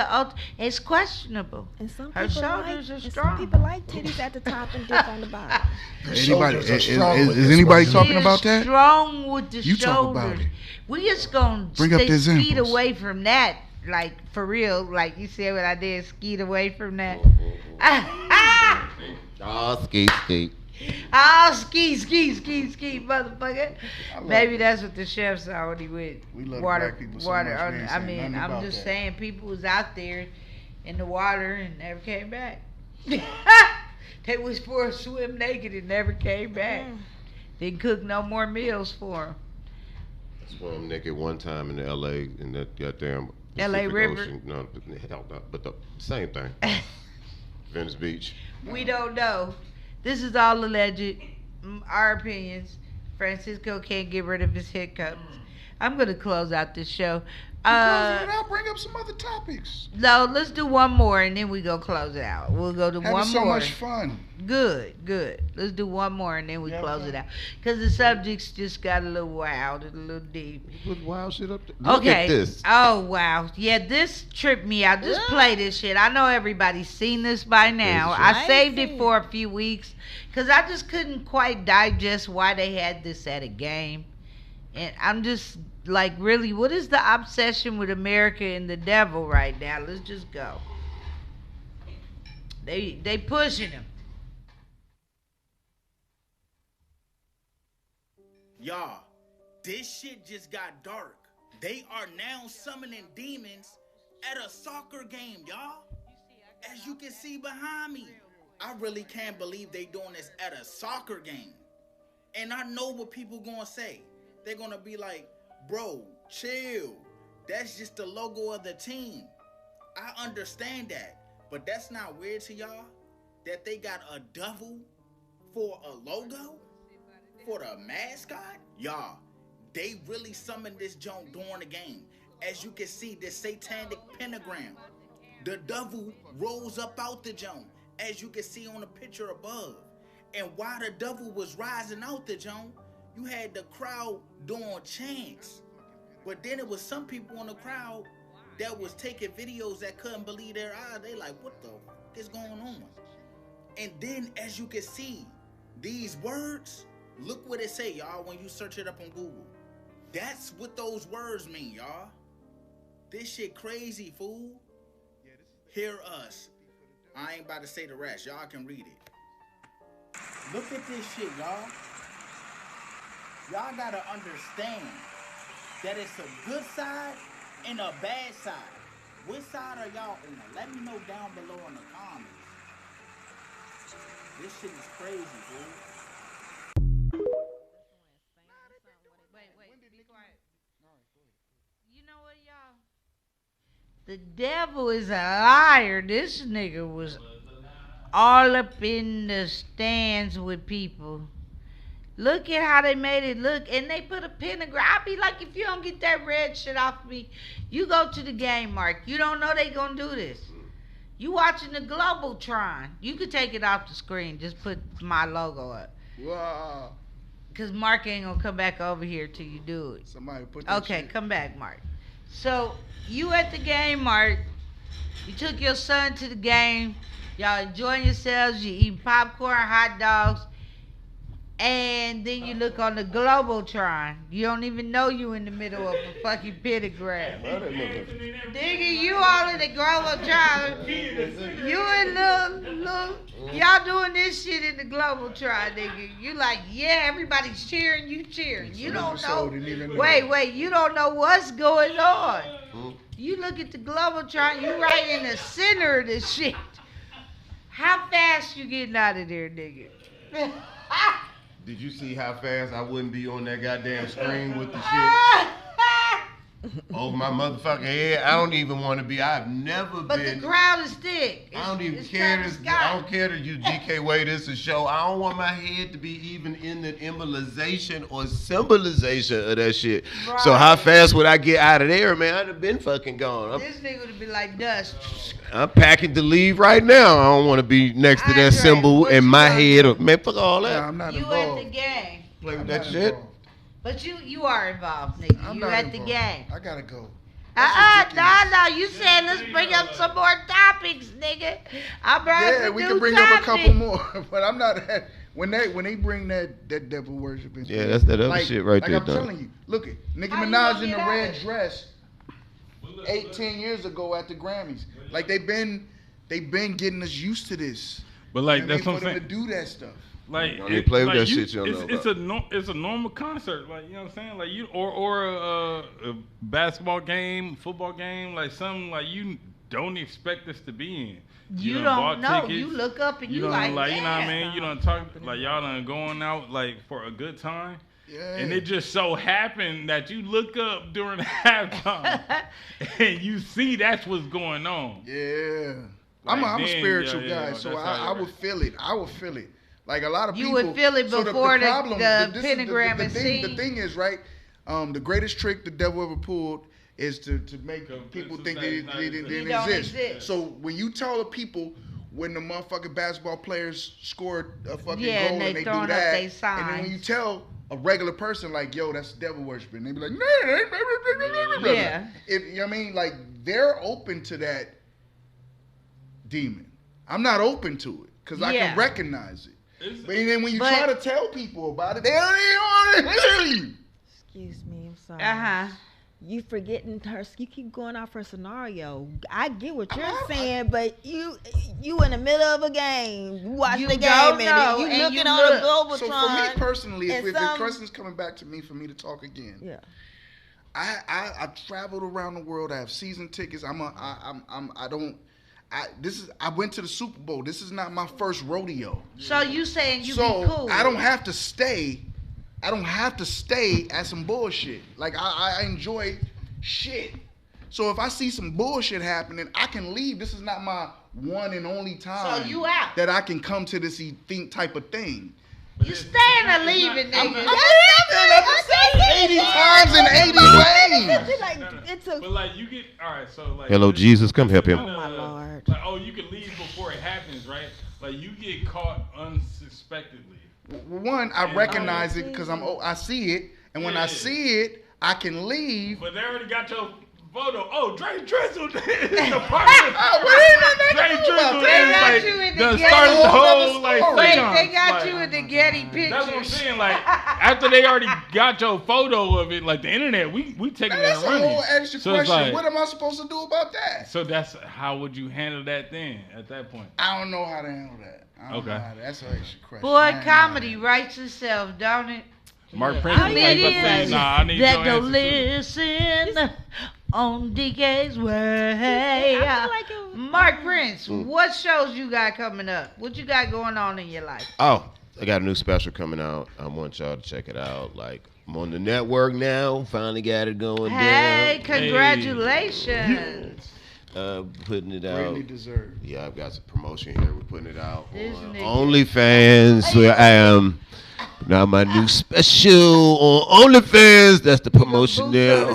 it's questionable. and some Her people shoulders like, are and strong. some people like titties at the top and dick on the bottom. Anybody? shoulders are strong with Is this anybody one. talking She's about that? Strong with the You shoulders. talk about it. We just gonna Bring up stay the skeet examples. away from that, like for real. Like you said, what I did, skeet away from that. Oh, skeet. Oh, ski, motherfucker. Maybe that's what the chef saw when he went. We love water, black people so water. much, we ain't I saying mean, nothing I'm about just that. saying, people was out there in the water and never came back. They was for a swim naked and never came back. Didn't cook no more meals for them. Swam naked one time in L.A. in that goddamn L.A. Pacific River? Ocean. No, hell no, but the same thing. Venice Beach. We don't know. This is all alleged. Our opinions. Francisco can't get rid of his hiccups. I'm gonna close out this show. Close it out. Bring up some other topics. No, let's do one more and then we go close it out. We'll go to Having one so more. much fun. Good. Let's do one more and then we close it out. Because the subjects just got a little wild and a little deep. You put wild shit up there. Look Okay. at this. Oh, wow. Yeah, this tripped me out. Just play this shit. I know everybody's seen this by now. I saved it for a few weeks because I just couldn't quite digest why they had this at a game. And I'm just like, really, what is the obsession with America and the devil right now? Let's just go. They pushing him. Y'all, this shit just got dark. They are now summoning demons at a soccer game, y'all. As you can see behind me, I really can't believe they doing this at a soccer game. And I know what people gonna say. They're gonna be like, bro, chill. That's just the logo of the team. I understand that, but that's not weird to y'all that they got a devil for a logo? For the mascot? Y'all, they really summoned this junk during the game. As you can see, this satanic pentagram. The devil rose up out the junk, as you can see on the picture above. And while the devil was rising out the junk, you had the crowd doing chants. But then it was some people in the crowd that was taking videos that couldn't believe their eyes. They like, what the fuck is going on? And then as you can see, these words, look what it say, y'all, when you search it up on Google. That's what those words mean, y'all. This shit crazy, fool. Hear us. I ain't about to say the rest. Y'all can read it. Look at this shit, y'all. Y'all gotta understand that it's a good side and a bad side. Which side are y'all on? Let me know down below in the comments. This shit is crazy, dude. Wait, be quiet. You know what, y'all? The devil is a liar. This nigga was all up in the stands with people. Look at how they made it look. And they put a pentagram. I be like, if you don't get that red shit off me, you go to the game, Mark. You don't know they gonna do this. You watching the Globalism. You could take it off the screen. Just put my logo up. Wow. Because Mark ain't gonna come back over here till you do it. Somebody put that Okay, shit. come back, Mark. So, you at the game, Mark. You took your son to the game. Y'all enjoying yourselves. You eating popcorn, hot dogs. And then you look on the Globalism. You don't even know you in the middle of a fucking pentagram. Nigga, you all in the Globalism. You in little, y'all doing this shit in the Globalism, nigga. You like, yeah, everybody's cheering, you cheering. You don't know. Wait, you don't know what's going on. You look at the Globalism, you right in the center of this shit. How fast you getting out of there, nigga? Did you see how fast I wouldn't be on that goddamn screen with the shit over my motherfucking head? I don't even want to be. I've never been. But the crowd is thick. I don't even care. I don't care to use DK way. This is a show. I don't want my head to be even in the embolization or symbolization of that shit. Right. So how fast would I get out of there, man? I'd have been fucking gone. This nigga would be like dust. I'm packing to leave right now. I don't want to be next to that symbol in my head. Man, fuck all that. I'm not you involved. at the game. Play with that shit. But you are involved, nigga. You at the game. I gotta go. No. You said let's bring up some more topics, nigga. I brought Yeah, we can bring up a couple more, but I'm not. When they bring that devil worship into Yeah, that's that other shit right like there. I'm telling you, look at Nicki Minaj in the red dress 18 years ago at the Grammys. Like they've been getting us used to this. But like and that's they what I'm saying. to do that stuff. Like they play with like that shit. You don't know it's a normal concert. Like, you know what I'm saying. Like you or a basketball game, football game, like something like you don't expect us to be in. You done don't bought know. tickets, You look up and you done, like, you know what I yeah. mean. You don't talk like y'all done going out like for a good time. Yeah. And it just so happened that you look up during halftime and you see that's what's going on. Yeah. Like I'm a spiritual yeah, guy, so that's how I would feel it. I would feel it. Like a lot of You people. would feel it so before the problem, this is pentagram is thing, seen. The thing is, right, the greatest trick the devil ever pulled is to make people think that it didn't exist. So when you tell the people when the motherfucking basketball players scored a fucking goal and they do throwing that, up they and signs. then when you tell a regular person like, yo, that's devil worshiping, they be like, yeah. You know what I mean? Like they're open to that demon. I'm not open to it because I can recognize it. But then when you try to tell people about it, they don't even want to hear you. Excuse me, I'm sorry. You forgetting her. You keep going off her scenario. I get what you're saying, but you in the middle of a game. You watch the game and you looking on the Globalism. So for me personally, if the question's coming back to me for me to talk again, yeah. I've traveled around the world. I have season tickets. I went to the Super Bowl. This is not my first rodeo. So you saying you be cool? I don't have to stay. I don't have to stay at some bullshit. Like I enjoy shit. So if I see some bullshit happening, I can leave. This is not my one and only time So you out. that I can come to this type of thing. You staying or leaving, nigga? 80 times in 80 ways. But like you get all right. So like. Hello, Jesus, come help him. Oh my Lord. Like you can leave before it happens, right? Like you get caught unsuspectedly. One, I recognize it because I see it, and when I see it, I can leave. But they already got your photo. Oh, Dre Drizzle. Dre Drizzle. They got you in the Getty. The whole like Wait, seance. they got you in the Getty pictures. That's what I'm saying. Like after they already got your photo of it, like the internet, we taking it and That's a running. whole extra So it's question. like, What am I supposed to do about that? so that's how would you handle that then? At that point, I don't know how to handle that. I don't Okay. know how to, that's an extra question. Boy, I ain't know comedy writes itself, don't it? Mark Prince was like, Comedians nah, I need that your don't answer listen on DK's way. Mark Prince, what shows you got coming up? What you got going on in your life? Oh, I got a new special coming out. I want y'all to check it out. Like, I'm on the network now. Finally got it going Hey, down. congratulations. Putting it out. Greatly deserved. Yeah, I've got some promotion here. We're putting it out This on nigga. OnlyFans. Where I am now my new special on OnlyFans. That's the promotion there.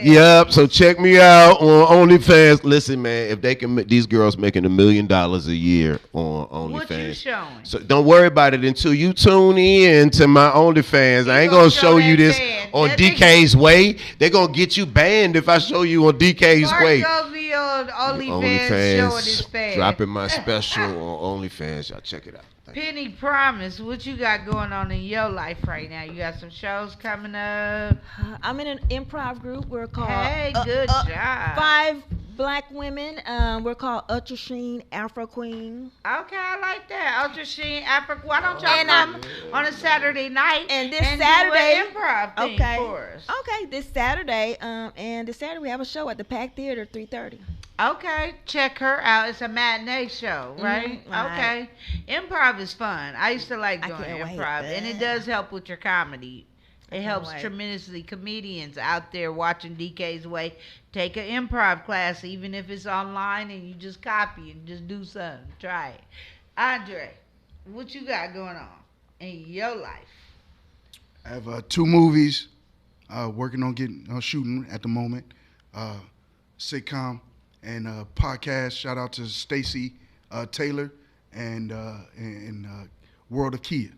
Yep. So check me out on OnlyFans. Listen, man, if they can, these girls making $1 million a year on OnlyFans. What you showing? So don't worry about it until you tune in to my OnlyFans. I ain't gonna show you this on DK's way. They're gonna get you banned if I show you on DK's way. Mark be on OnlyFans showing his fan. Dropping my special on OnlyFans. Y'all check it out. Penny Promise, what you got going on in your life right now? You got some shows coming up? I'm in an improv group. We're called Hey, good job. 5 black women. We're called Ultra Sheen Afro Queen. Okay, I like that. Ultra Sheen Afro. Why don't y'all come on a Saturday night and this and Saturday do an improv thing for us? Okay, this Saturday. And this Saturday we have a show at the Pack Theater, 3:30. Okay, check her out. It's a matinee show, right? Right. Okay. Improv is fun. I used to like doing can't wait. improv, and it does help with your comedy. It helps wait. tremendously. Comedians out there watching DK's way, take an improv class, even if it's online, and you just copy and just do something. Try it. Andre, what you got going on in your life? I have 2 movies working on shooting at the moment. Sitcom and podcast. Shout out to Stacy Taylor and World of Kia.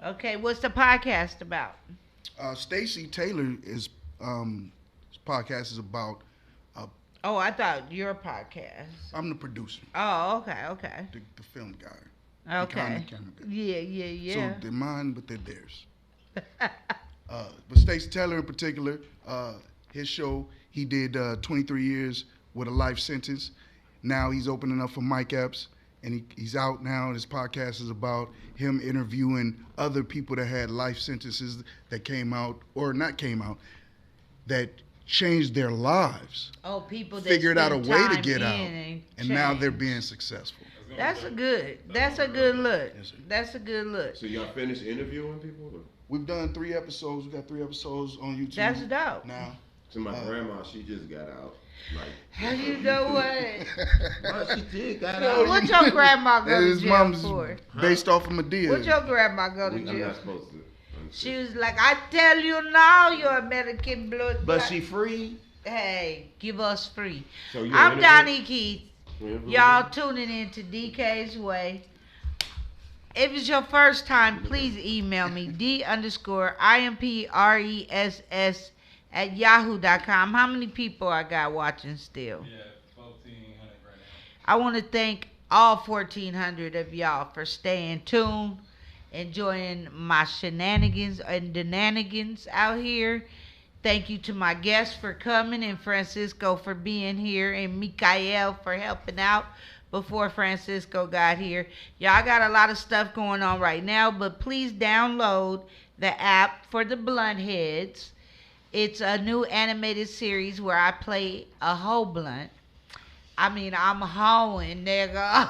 Okay, what's the podcast about? Stacy Taylor is his podcast is about. Oh, I thought your podcast. I'm the producer. Oh, okay. The film guy. Okay. The camera guy. Yeah. So they're mine, but they're theirs. But Stacy Taylor in particular, his show, he did 23 years with a life sentence. Now he's opening up for Mike Epps, and he's out now. And his podcast is about him interviewing other people that had life sentences that came out, or not came out, that changed their lives. Oh, people that figured out a spend way to time get out, and now they're change. being successful. That's a good look. That's a good look. So y'all finished interviewing people? We've done 3 episodes. We got 3 episodes on YouTube. That's dope. Now. So my grandma, she just got out. Like, How you know what? well, she did got No, out. What your grandma go to his jail mom's for? based off of Medea. What your grandma go to I'm jail not for? supposed to. She was like, I tell you now, you're American blood. But she free. Hey, give us free. So you I'm interview- DAUGNEkeith. Mhm. Y'all tuning in to DK's Way. If it's your first time, please email me d_IMPRESS@yahoo.com. How many people I got watching still? Yeah, 1,400 right now. I want to thank all 1,400 of y'all for staying tuned, enjoying my shenanigans and denanigans out here. Thank you to my guests for coming, and Francisco for being here, and Mikael for helping out before Francisco got here. Y'all got a lot of stuff going on right now, but please download the app for the Bluntheads. It's a new animated series where I play a whole blunt. I'm hoeing, nigga.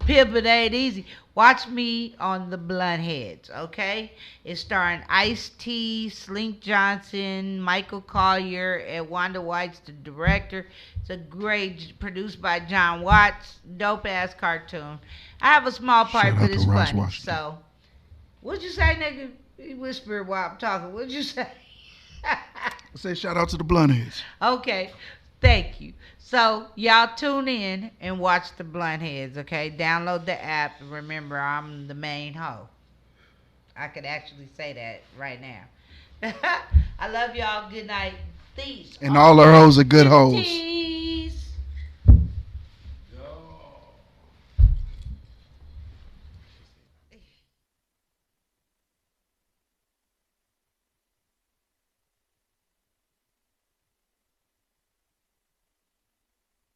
Pimpin' ain't easy. Watch me on The Bluntheads, okay? It's starring Ice-T, Slink Johnson, Michael Collier, and Wanda White's the director. It's a great, produced by John Watts, dope-ass cartoon. I have a small part, Shout but out it's to Ross funny. Washington. So, what'd you say, nigga? You whisper while I'm talking. What'd you say? I say shout out to the Bluntheads. Okay, thank you. So y'all tune in and watch The Bluntheads, okay? Download the app. Remember, I'm the main hoe. I could actually say that right now. I love y'all. Good night. These And all our hoes are good my hoes. team.